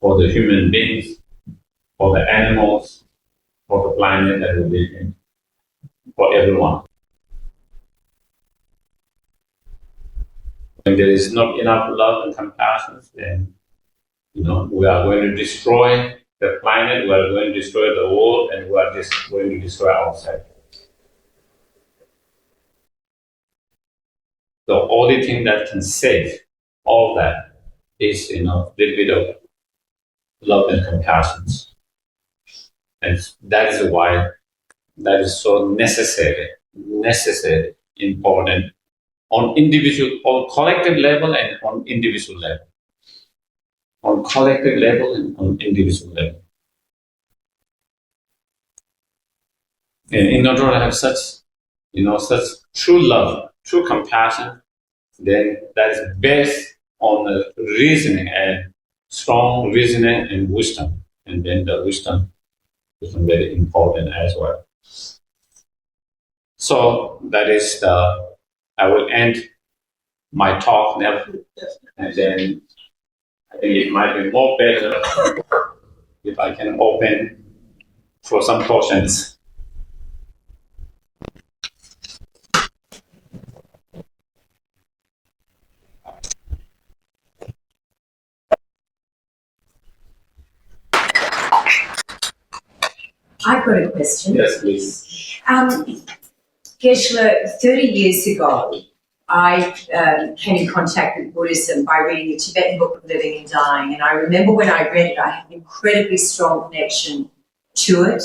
for the human beings, for the animals, for the planet that we live in, for everyone. When there is not enough love and compassion, then, you know, we are going to destroy the planet, we are going to destroy the world, and we are just going to destroy ourselves. The only thing that can save all that is, you know, a little bit of love and compassion. And that is why that is so necessary, important on individual, on collective level and on individual level. On collective level and on individual level. And in order to have such, you know, such true love, true compassion, then that is based on the reasoning and strong reasoning and wisdom. And then the wisdom is very important as well. So that is I will end my talk now, and then I think it might be more better if I can open for some questions. I've got a question. Yes, please. Geshe-la, 30 years ago, I came in contact with Buddhism by reading the Tibetan Book of Living and Dying. And I remember when I read it, I had an incredibly strong connection to it.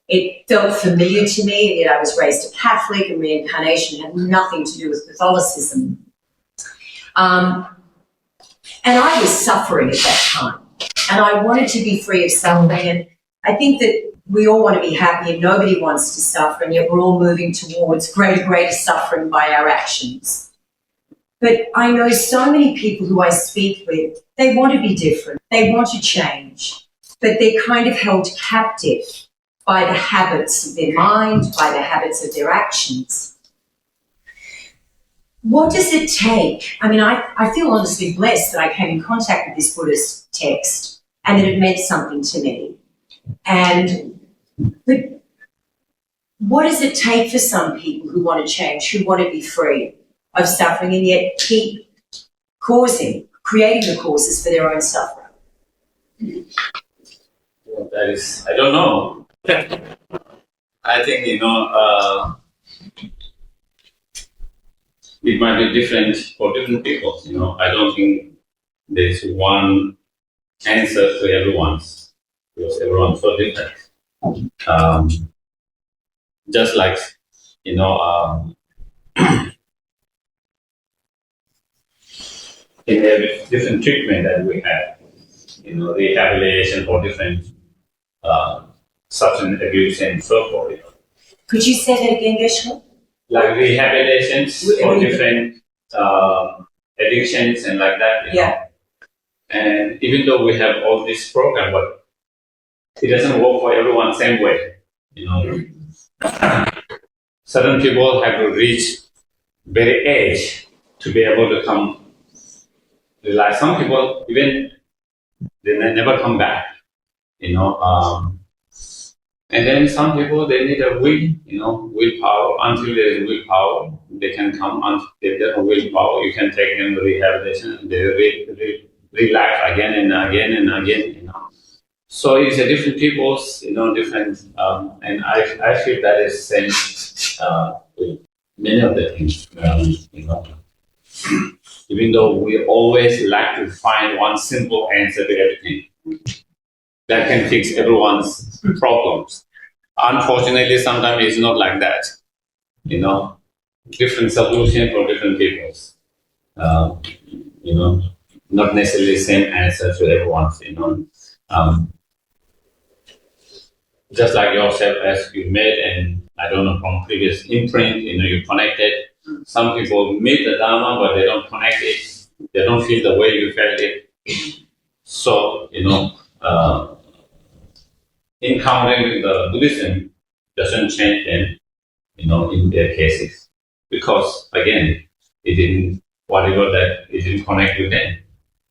It felt familiar to me, yet I was raised a Catholic, and reincarnation had nothing to do with Catholicism. And I was suffering at that time. And I wanted to be free of suffering. And I think that we all want to be happy and nobody wants to suffer, and yet we're all moving towards greater suffering by our actions. But I know so many people who I speak with, they want to be different, they want to change, but they're kind of held captive by the habits of their mind, by the habits of their actions. What does it take? I mean, I feel honestly blessed that I came in contact with this Buddhist text and that it meant something to me. But what does it take for some people who want to change, who want to be free of suffering and yet keep creating the causes for their own suffering? Well, that is, I don't know. I think, it might be different for different people, I don't think there's one answer to everyone's, because everyone's so different. Just like, in every different treatment that we have, rehabilitation for different substance abuse and so forth. Could you say that again, Geshe? Like rehabilitations for different addictions and like that. Yeah. And even though we have all this program, but it doesn't work for everyone same way. Certain people have to reach very age to be able to come realize. Some people even they never come back. And then some people they need a willpower. Until there is willpower, they can come. Until they have willpower, you can take them to rehabilitation and they relax again and again and again. So it's a different people's, different, and I feel that is same with many of the things, Even though we always like to find one simple answer to everything that can fix everyone's problems. Unfortunately, sometimes it's not like that. Different solution for different peoples. Not necessarily same answer to everyone's. Just like yourself, as you made, and I don't know from previous imprint, you connected. Some people meet the Dharma, but they don't connect it. They don't feel the way you felt it. So, encountering the Buddhism doesn't change them, in their cases. Because, again, it didn't connect with them,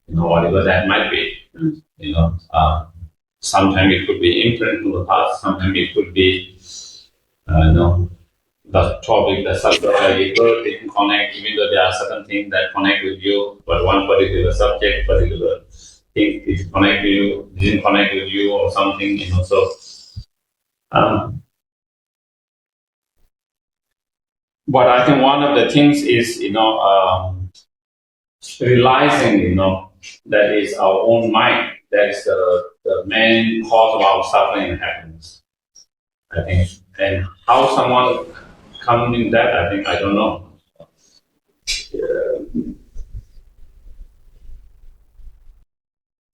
whatever that might be, sometimes it could be imprint from the past, sometimes it could be, the topic, the subject that you heard didn't connect, even though there are certain things that connect with you, but one particular subject, particular thing didn't connect with you or something, so. But I think one of the things is, realizing, that is our own mind. That is the main cause of our suffering and happiness, I think. And how someone comes in that, I don't know.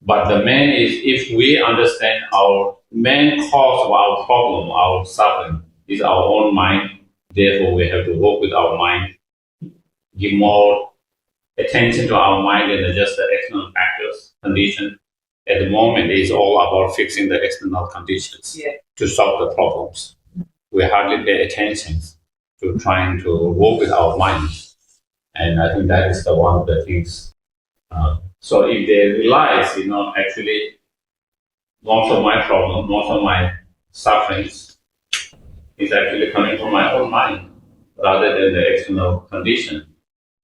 But the main is, if we understand our main cause of our problem, our suffering, is our own mind. Therefore, we have to work with our mind, give more attention to our mind than just the external factors, conditions. At the moment, it's all about fixing the external conditions to solve the problems. We hardly pay attention to trying to work with our mind. And I think that is one of the things. So if they realize, actually, most of my problem, most of my sufferings is actually coming from my own mind rather than the external condition.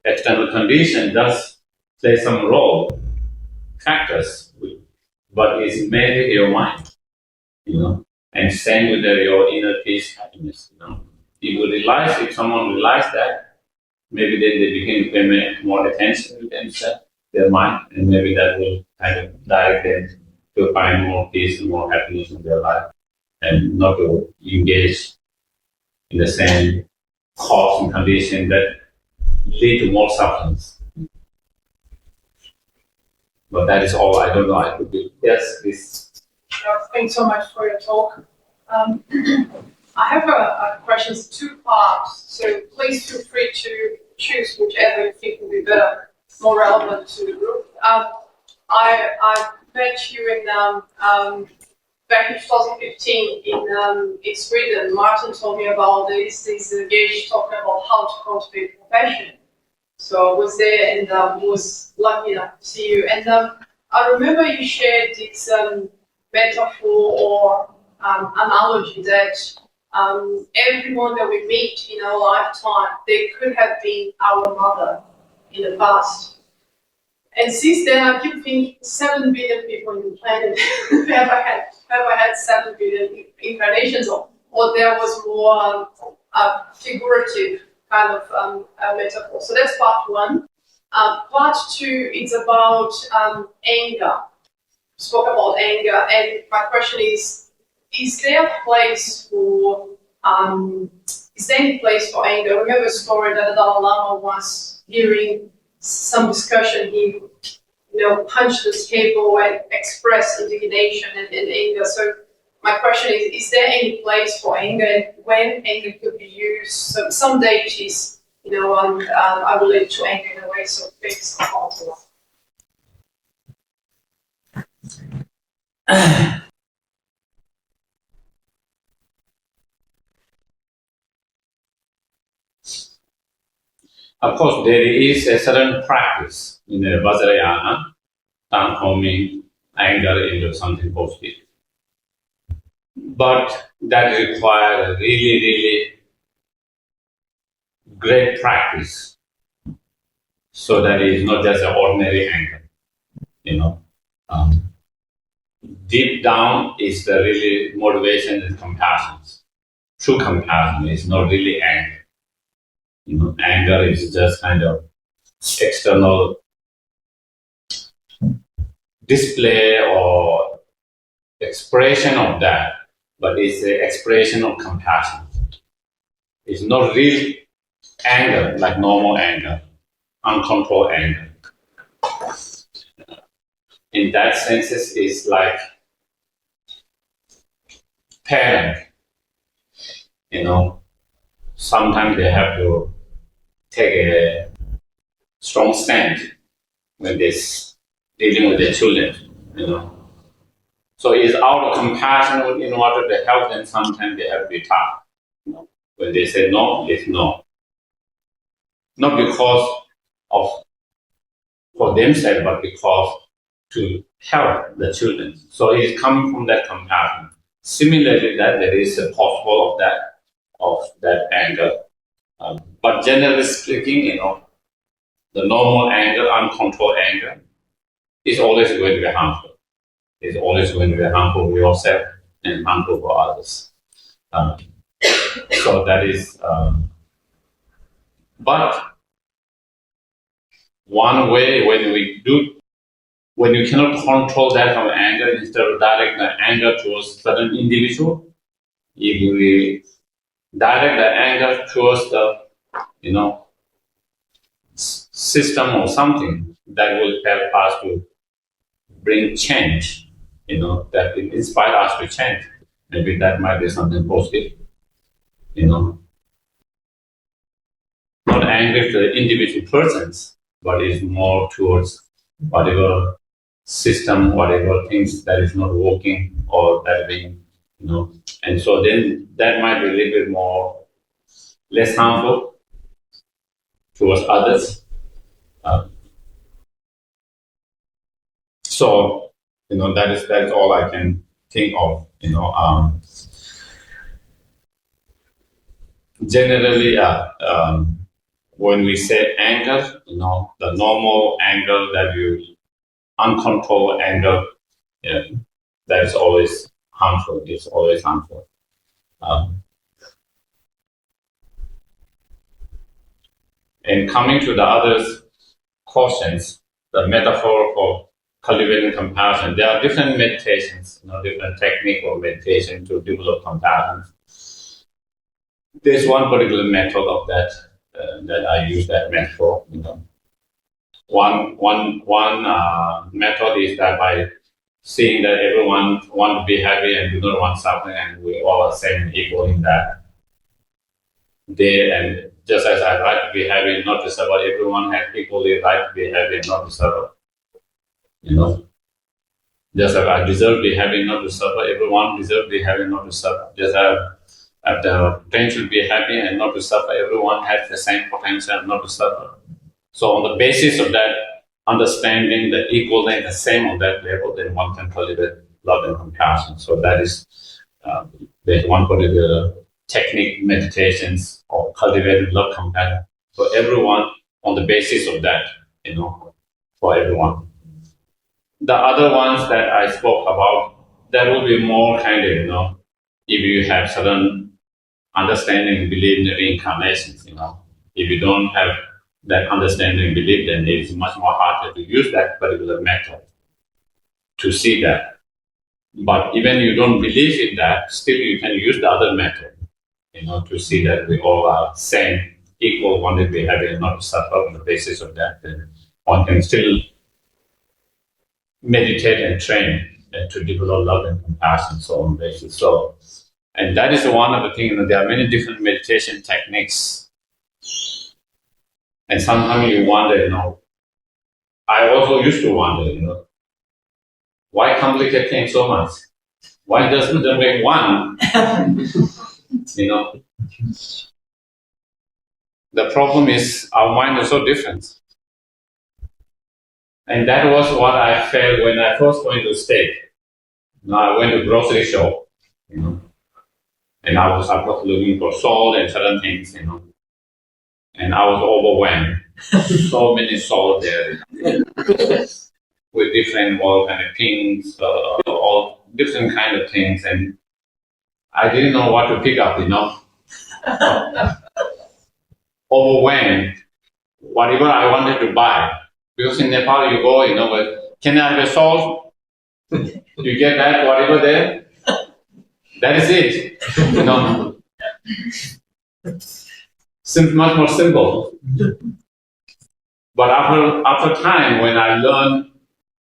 External condition does play some role, factors, but it's mainly your mind, and same with your inner peace, happiness, If someone realizes that, maybe then they begin to pay more attention to themselves, their mind, and maybe that will kind of direct them to find more peace and more happiness in their life, and not to engage in the same cause and condition that lead to more sufferings. But that is all. I don't know. I could be. Yes, please. Thanks so much for your talk. I have a question, two parts, so please feel free to choose whichever you think will be better, more relevant to the group. I met you in back in 2015 in Sweden. Martin told me about this Geshe talking about how to cultivate compassion. So I was there and was lucky enough to see you. And I remember you shared this metaphor or analogy that everyone that we meet in our lifetime, they could have been our mother in the past. And since then, I keep thinking 7 billion people on the planet have I had 7 billion incarnations, or there was more figurative kind of metaphor. So that's part one. Part two is about anger. Spoke about anger, and my question is there a place for is there any place for anger? I remember a story that the Dalai Lama was hearing some discussion. He punched the table and expressed indignation and anger. So my question is there any place for anger, and when anger could be used? So some deities, I relate to anger in a way, so fix also. Of course, there is a certain practice in the Vajrayana transforming anger into something positive. But that requires really, really great practice. So that is not just an ordinary anger, Deep down is the really motivation and compassion. True compassion is not really anger. Anger is just kind of external display or expression of that, but it's an expression of compassion. It's not real anger like normal anger, uncontrolled anger. In that sense, it's like parent. Sometimes they have to take a strong stand when they're dealing with their children. So it's out of compassion in order to help them. Sometimes they have to be tough. When they say no, it's no. Not because of for themselves, but because to help the children. So it's coming from that compassion. Similarly, that there is a possible of that anger. But generally speaking, the normal anger, uncontrolled anger, is always going to be harmful. It's always going to be harmful for yourself and harmful for others. So that is, but one way when you cannot control that kind of anger, instead of direct the anger towards certain individual, if you will direct the anger towards the, system or something that will help us to bring change, that will inspire us to change. Maybe that might be something positive, Not angry to the individual persons, but is more towards whatever system, whatever things that is not working or that being, And so then that might be a little bit less harmful towards others. So, that is all I can think of, Generally, when we say anger, the normal anger uncontrolled anger, that is always harmful. It's always harmful. And coming to the other questions, the metaphor for cultivating compassion, there are different meditations, different technique of meditation to develop compassion. There's one particular method of that that I use that metaphor. One method is that by seeing that everyone want to be happy and do not want suffering, and we all are same equal in that. And just as I have right to be happy and not to suffer, everyone has equally right to be happy and not to suffer. You know, just as I deserve to be happy and not to suffer, everyone deserves to be happy and not to suffer. Just as I have the potential to be happy and not to suffer, everyone has the same potential and not to suffer. So on the basis of that understanding, the equal and the same on that level, then one can cultivate love and compassion. So that is there's one particular technique, meditations, or cultivated love compassion for everyone on the basis of that, for everyone. The other ones that I spoke about, that will be more kind of, if you have certain understanding and belief in reincarnations, if you don't have that understanding and belief, then it is much more harder to use that particular method to see that. But even you don't believe in that, still you can use the other method, to see that we all are same, equal, one that we have, and not to suffer on the basis of that. Then one can still meditate and train to develop love and compassion, so on basis. So, and that is one of the things. There are many different meditation techniques, and sometimes you wonder. I also used to wonder. Why complicate things so much? Why doesn't there make one? The problem is our mind is so different. And that was what I felt when I first went to state. I went to grocery shop, and I was looking for salt and certain things, and I was overwhelmed. So many salt there, with different all kind of things, all different kind of things, and I didn't know what to pick up, Overwhelmed, whatever I wanted to buy. Because in Nepal, you go, can I have a salt? You get that, whatever there. That is it. Seems much more simple. But after time, when I learned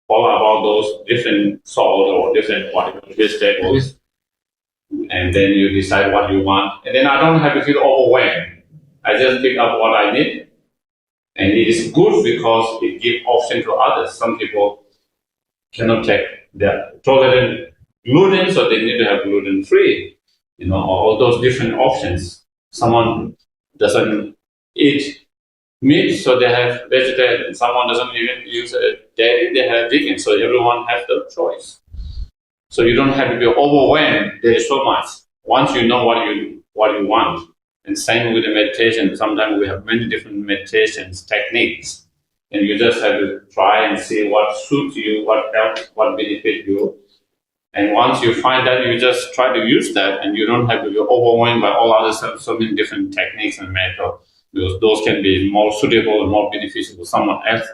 all about those different salt or different whatever vegetables, and then you decide what you want, and then I don't have to feel overwhelmed. I just pick up what I need. And it is good because it gives option to others. Some people cannot take their tolerant gluten, so they need to have gluten-free, all those different options. Someone doesn't eat meat, so they have vegetarian. Someone doesn't even use dairy, they have vegan. So everyone has the choice. So you don't have to be overwhelmed. There is so much. Once you know what you want. And same with the meditation. Sometimes we have many different meditations, techniques, and you just have to try and see what suits you, what helps, what benefits you. And once you find that, you just try to use that, and you don't have to be overwhelmed by all other stuff, so many different techniques and methods, because those can be more suitable and more beneficial for someone else,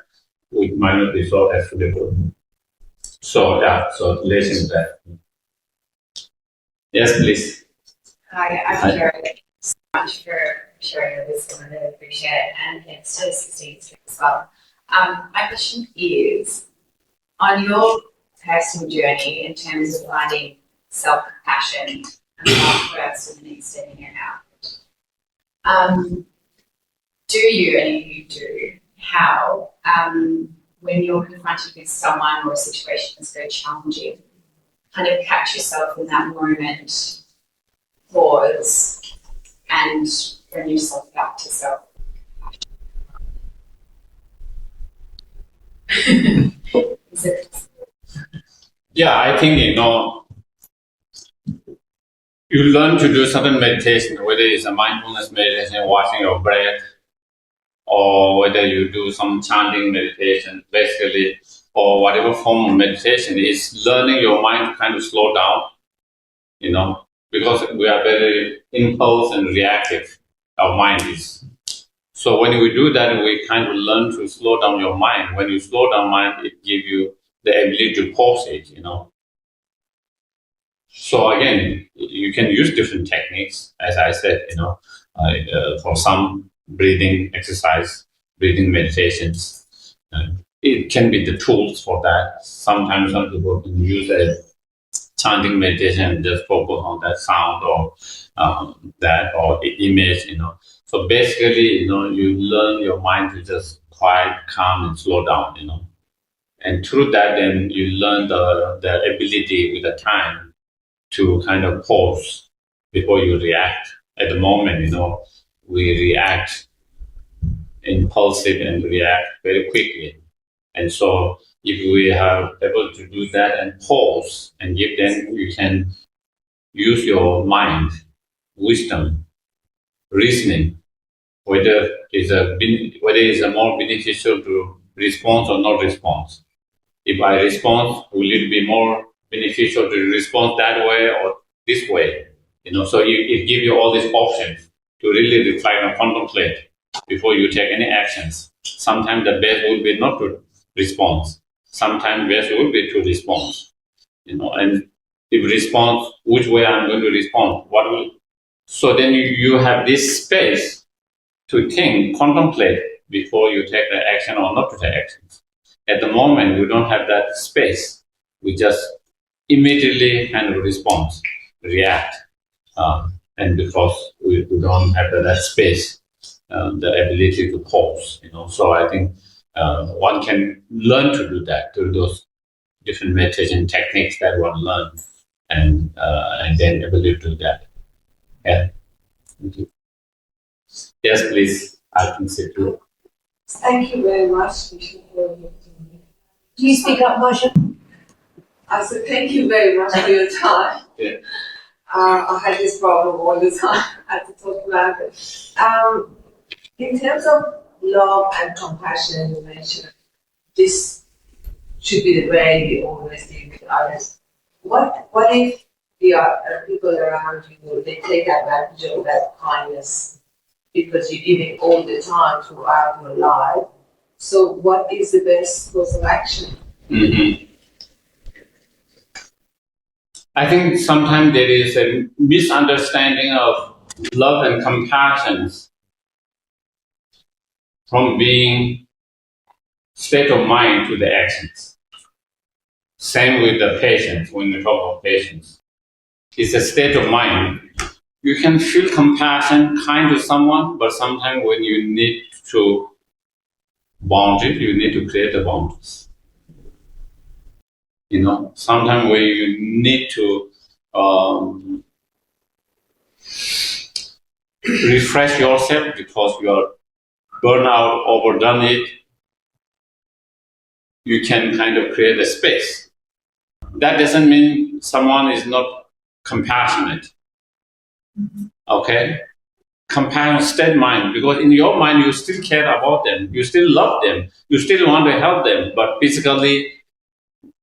which might not be so as suitable. So so relation to that. Yes, please. Hi, I'm Jared. So much for sharing your wisdom. I really appreciate it. And thanks to 16 as well. My question is, on your personal journey in terms of finding self-compassion and love first and then extending it out, do you, and if you do, how, when you're confronted with someone or a situation that's very challenging, kind of catch yourself in that moment, pause, and bring yourself back to self. Yeah, I think, you learn to do certain meditation, whether it's a mindfulness meditation, watching your breath, or whether you do some chanting meditation, basically, or whatever form of meditation, is learning your mind to kind of slow down, because we are very impulse and reactive, our mind is. So when we do that, we kind of learn to slow down your mind. When you slow down mind, it gives you the ability to pause it, So again, you can use different techniques, as I said, for some breathing exercise, breathing meditations. It can be the tools for that. Sometimes some people can use a chanting meditation, just focus on that sound or that or image, So basically, you learn your mind to just quiet, calm, and slow down, And through that, then you learn the ability with the time to kind of pause before you react. At the moment, we react impulsive and react very quickly. And so if we are able to do that and pause and then you can use your mind, wisdom, reasoning, whether it's a more beneficial to response or not response. If I respond, will it be more beneficial to respond that way or this way? So it gives you all these options to really reflect and contemplate before you take any actions. Sometimes the best would be not to respond. Sometimes best would be to respond. And if response, which way I'm going to respond? So then you have this space to think, contemplate before you take the action or not to take actions. At the moment, we don't have that space. We just immediately kind of respond, react. And because we don't have that space, the ability to pause, So I think one can learn to do that through those different meditation techniques that one learns, and then ability to do that. Yeah. Thank you. Yes, please. I can sit too. Thank you very much. Can you speak up, Masha? I said thank you very much for your time. Yeah. I had this problem all the time. I had to talk about it. In terms of love and compassion, you mentioned this should be the way we always deal with others. What if the people around you, they take advantage of that kindness because you're giving all the time throughout your life? So what is the best course of action? Mm-hmm. I think sometimes there is a misunderstanding of love and compassion from being state of mind to the actions. Same with the patience, when we talk of patience. It's a state of mind. You can feel compassion, kind to someone, but sometimes when you need to boundary, you need to create the boundaries. Sometimes when you need to refresh yourself because you are burnt out, overdone it, you can kind of create a space. That doesn't mean someone is not compassionate. Okay? Compassion, state mind, because in your mind you still care about them, you still love them, you still want to help them, but physically,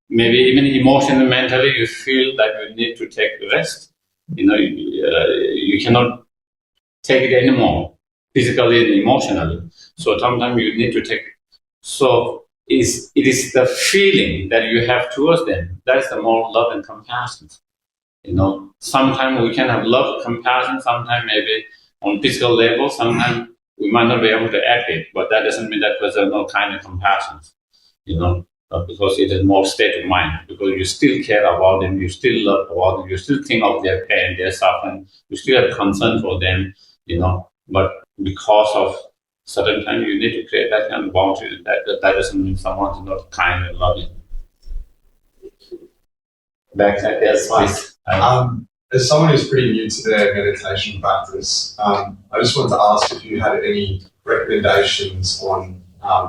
maybe even emotionally, mentally, you feel that you need to take rest. You cannot take it anymore, physically and emotionally. So sometimes you need to take. So it is the feeling that you have towards them. That's the more love and compassion. Sometimes we can have love, compassion. Sometimes maybe on physical level. Sometimes we might not be able to act it, but that doesn't mean that there's no kind of compassion. Because it is more state of mind. Because you still care about them, you still love about them, you still think of their pain, their suffering, you still have concern for them. But because of certain time, you need to create that kind of boundary. That doesn't mean someone's not kind and loving. Backside, yes, please. As someone who's pretty new to their meditation practice, I just wanted to ask if you had any recommendations on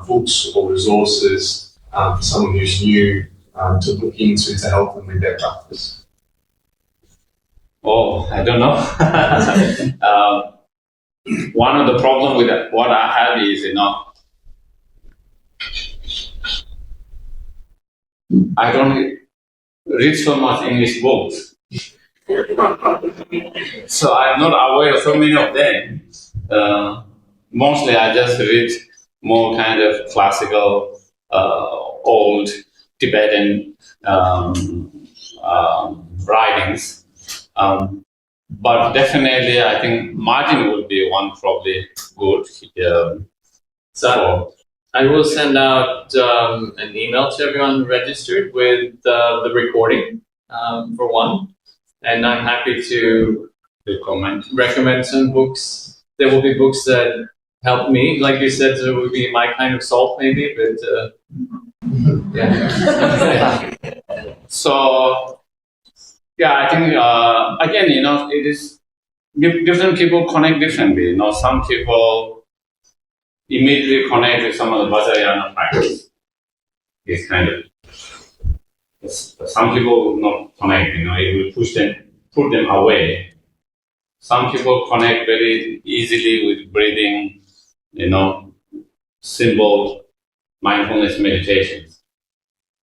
books or resources for someone who's new to look into to help them with their practice. Oh, I don't know. One of the problems with what I have is, I don't read so much English books. So I'm not aware of so many of them. Mostly I just read more kind of classical, old Tibetan writings. But definitely I think Martin would be one probably good. So I will send out an email to everyone registered with the recording for one, and I'm happy to recommend some books. There will be books that help me, like you said, there will be my kind of salt maybe, but yeah. So yeah, I think again, it is different people connect differently. Some people immediately connect with some of the Vajrayana practice. It's kind of some people will not connect. It will put them away. Some people connect very easily with breathing, simple mindfulness meditations.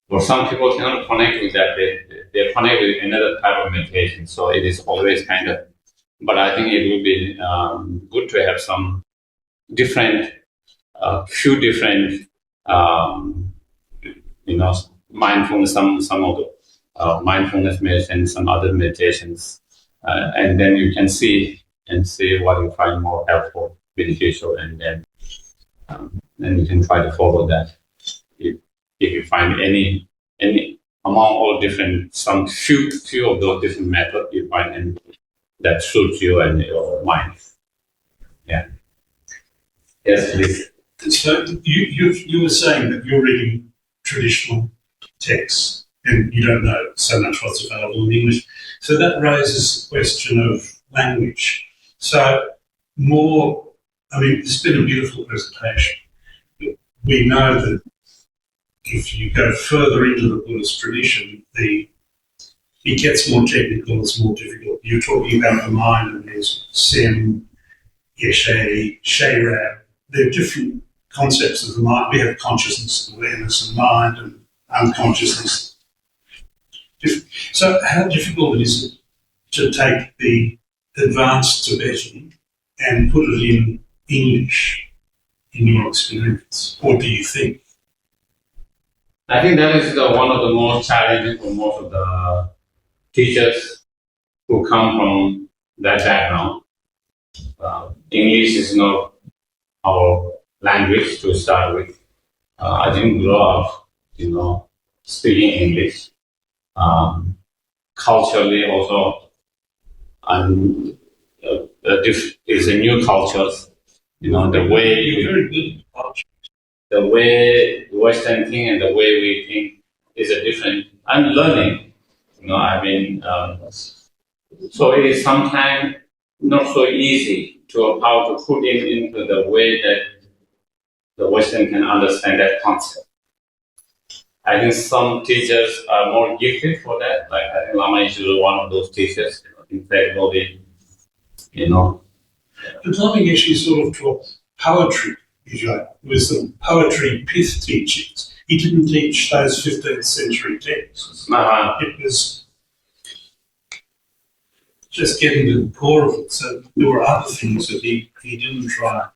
But some people cannot connect with that. They connect with another type of meditation. So it is always kind of. But I think it would be good to have some different, few different, mindfulness, some of the mindfulness meditation, some other meditations, and then you can see what you find more helpful, beneficial, and then you can try to follow that. If you find any among all different, some few of those different methods, you find any that suits you and your mind. Yeah. Yes, please. So you were saying that you're reading traditional texts and you don't know so much what's available in English. So that raises the question of language. So it's been a beautiful presentation. We know that if you go further into the Buddhist tradition, it gets more technical, it's more difficult. You're talking about the mind, and there's Sem, Geshe, Sherab. There are different concepts of the mind. We have consciousness, awareness, and mind, and unconsciousness. So how difficult is it to take the advanced Tibetan and put it in English, in your experience? Or do you think? I think that is one of the most challenging for most of the teachers who come from that background. English is not our language to start with. I didn't grow up, speaking English. Culturally, also, it's a new culture. The way You're very good at culture. The way Western think and the way we think is a different. I'm learning. So it is sometimes not so easy to how to put it into the way that the Western can understand that concept. I think some teachers are more gifted for that. Like I think Lama is one of those teachers. In fact, But Lama Yeshe sort of taught poetry, with the poetry pith teachings. He didn't teach those 15th century texts. It was just getting to the core of it. So there were other things that he didn't try to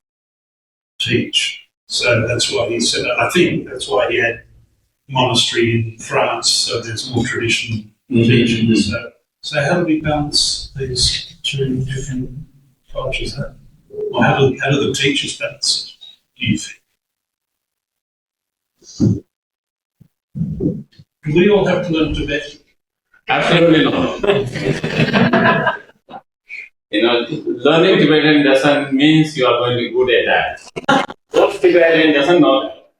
teach. So that's why he said, I think that's why he had monastery in France, so there's more traditional teachings. So how do we balance these two different cultures? Or how do the teachers balance it, do you think? Do we all have to learn Tibetan? Absolutely not. Learning Tibetan doesn't mean you are going to be good at that. Most Tibetan doesn't know that.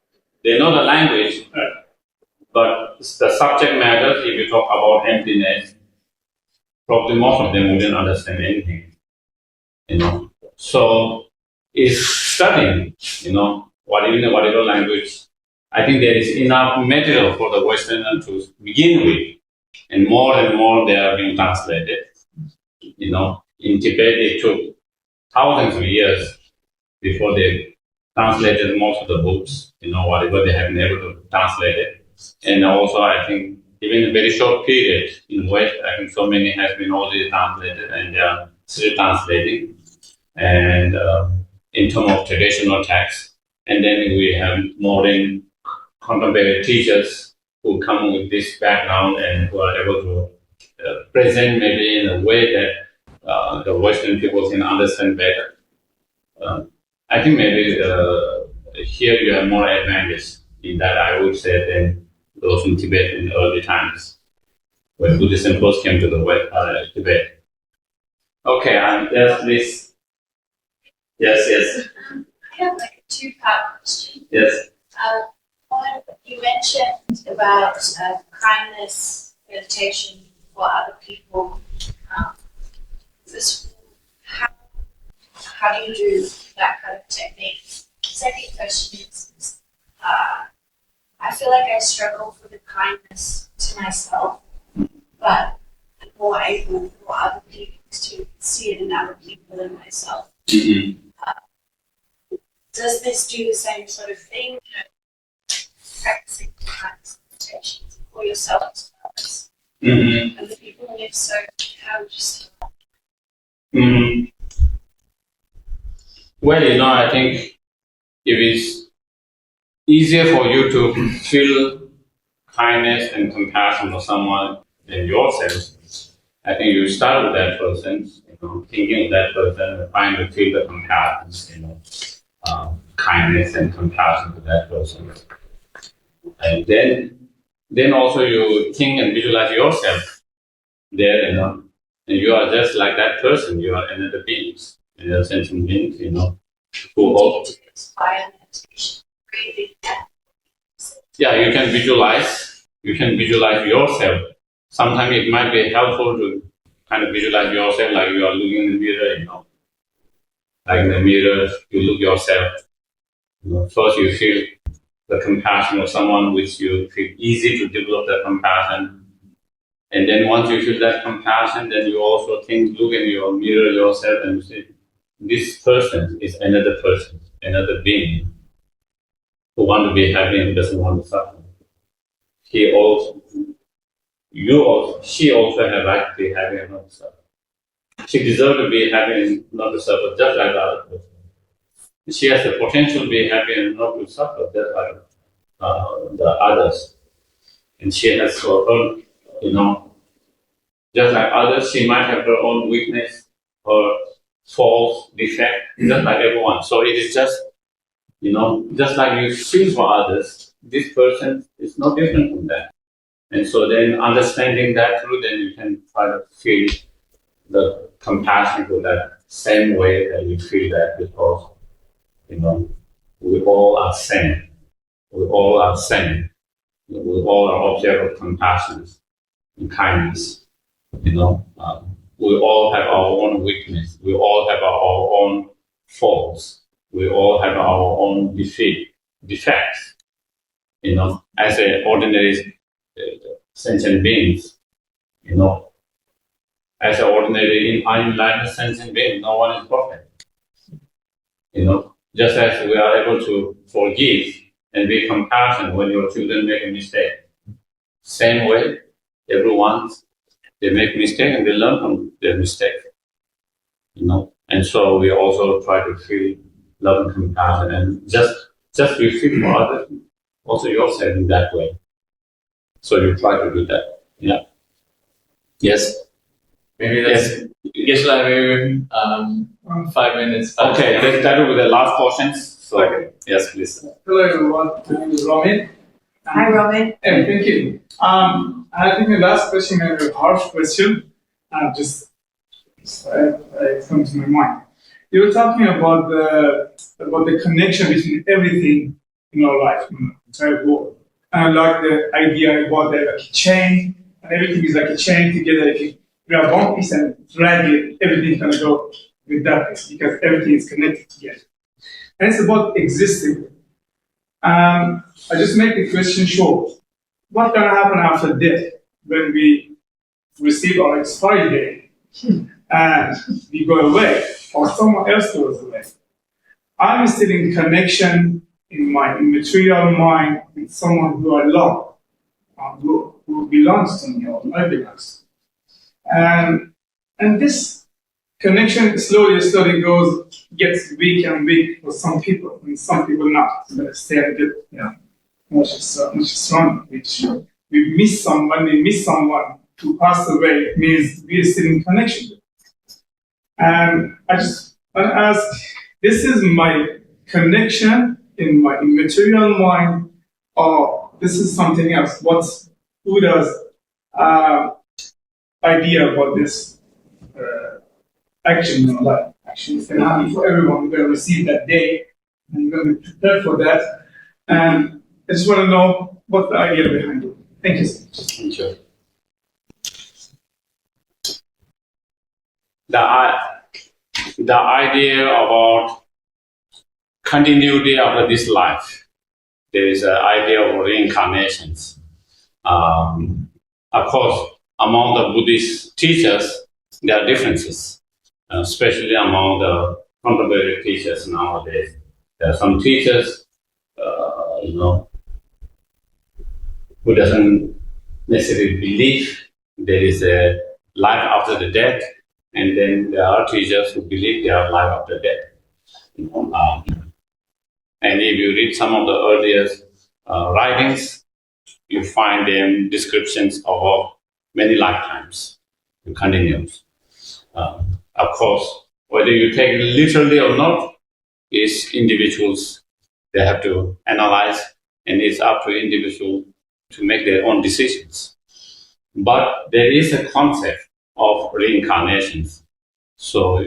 They know the language, but the subject matter, if you talk about emptiness, probably most of them wouldn't understand anything. So it's studying, whatever language. I think there is enough material for the Westerner to begin with, and more they are being translated. In Tibet it took thousands of years before they translated most of the books, whatever they have been able to translate it. And also I think even a very short period in West, I think so many has been already translated and they are still translating. And in terms of traditional texts, and then we have modern contemporary teachers who come with this background and who are able to present maybe in a way that the Western people can understand better. I think maybe here you have more advantage in that, I would say, than those in Tibet in early times. when Buddhism first came to the West, Tibet. Okay, and there's this. Yes. I have like a two-part question. Yes. One, you mentioned about kindness, meditation for other people. This, how do you do that kind of technique? Second question is, I feel like I struggle for the kindness to myself, but I'm more able for other people to see it in other people than myself. Mm-hmm. Does this do the same sort of thing? Practicing kindness meditation for yourself as well as other people, and if so, how would you start? Well, I think if it's easier for you to feel kindness and compassion for someone than yourself, I think you start with that person, thinking of that person, and trying to feel the compassion, kindness and compassion to that person. And then also you think and visualize yourself there, and you are just like that person. You are another being, another sentient being, who hope. Yeah, you can visualize yourself. Sometimes it might be helpful to kind of visualize yourself like you are looking in the mirror, like in the mirror, you look yourself. First you feel the compassion of someone which you feel easy to develop that compassion. And then once you feel that compassion, then you also look in your mirror yourself and say, this person is another person, another being who wants to be happy and doesn't want to suffer. She also has right to be happy and not to suffer. She deserves to be happy and not to suffer, just like the other person. She has the potential to be happy and not to suffer, just like the others. And she has her own, just like others, she might have her own weakness or faults, defect, just like everyone. So it is just, just like you feel for others, this person is no different from that. And so then understanding that through, then you can try to feel the compassion to that same way that you feel that, because, we all are same. We all are same. We all are object of compassion and kindness. We all have our own weakness. We all have our own faults. We all have our own defects. As an ordinary sentient beings, as an ordinary unenlightened sentient being, no one is perfect. Just as we are able to forgive and be compassionate when your children make a mistake. Same way, everyone, they make mistake and they learn from their mistake. And so we also try to feel love and compassion and just you feel for others, also yourself in that way. So you try to do that. Yeah. Yes. Maybe that's Geshe-la, maybe 5 minutes. Okay, that will be the last portions. So yes, please. Hello everyone, my name is Romin. Hi, Robin. Hey, thank you. I think the last question is a harsh question. It comes to my mind. You were talking about the connection between everything in our life, in the entire world. And I like the idea about that, like a chain, and everything is like a chain together. If you grab one piece and drag it, everything's gonna go with that piece because everything is connected together. And it's about existing. I just make the question short. What's gonna happen after death when we receive our expiry date and we go away, or someone else goes away? I'm still in connection in my immaterial mind with someone who I love, who belongs to me or I belongs to. And this connection slowly gets weak and weak for some people, and some people not. But stay a bit, much stronger. Which we miss someone who passed away, it means we are still in connection. And I just want to ask, this is my connection in my immaterial mind, or this is something else? Who does idea about this action, like action is going to happen for everyone. We're going to receive that day, and we're going to prepare for that. And I just want to know what's the idea behind it. Thank you so much. Thank you. The idea about continuity after this life, there is an idea of reincarnations. Of course, among the Buddhist teachers, there are differences, especially among the contemporary teachers nowadays. There are some teachers, who doesn't necessarily believe there is a life after the death, and then there are teachers who believe there are life after death. And if you read some of the earliest writings, you find them descriptions of many lifetimes. It continues. Of course, whether you take it literally or not is individuals. They have to analyze, and it's up to individuals to make their own decisions. But there is a concept of reincarnations. So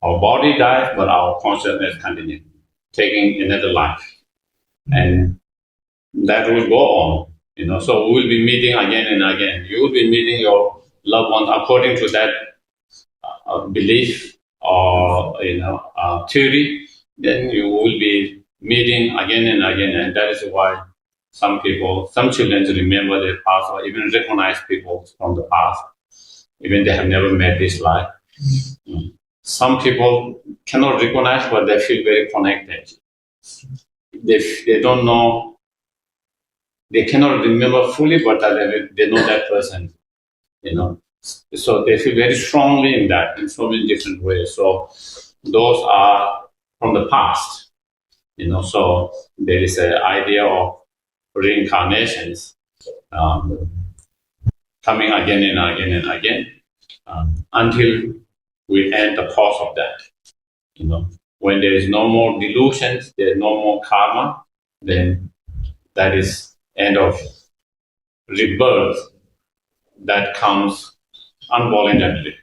our body dies, but our consciousness continues, taking another life. And that will go on. So we will be meeting again and again. You will be meeting your loved ones according to that belief or theory. Then you will be meeting again and again, and that is why some children remember their past or even recognize people from the past, even they have never met this life. Some people cannot recognize, but they feel very connected. They don't know. They cannot remember fully, but they know that person, So they feel very strongly in that in so many different ways. So those are from the past, So there is an idea of reincarnations coming again and again and again until we end the pause of that. When there is no more delusions, there is no more karma, then that is end of rebirth that comes involuntarily,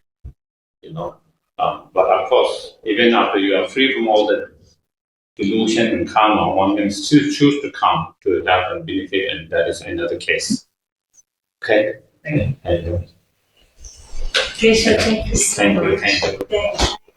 but of course, even after you are free from all the delusion and karma, one can still choose to come to the health and benefit, and that is another case. Okay? Thank you. Geshe, thank you so much. Thank you. Thank you.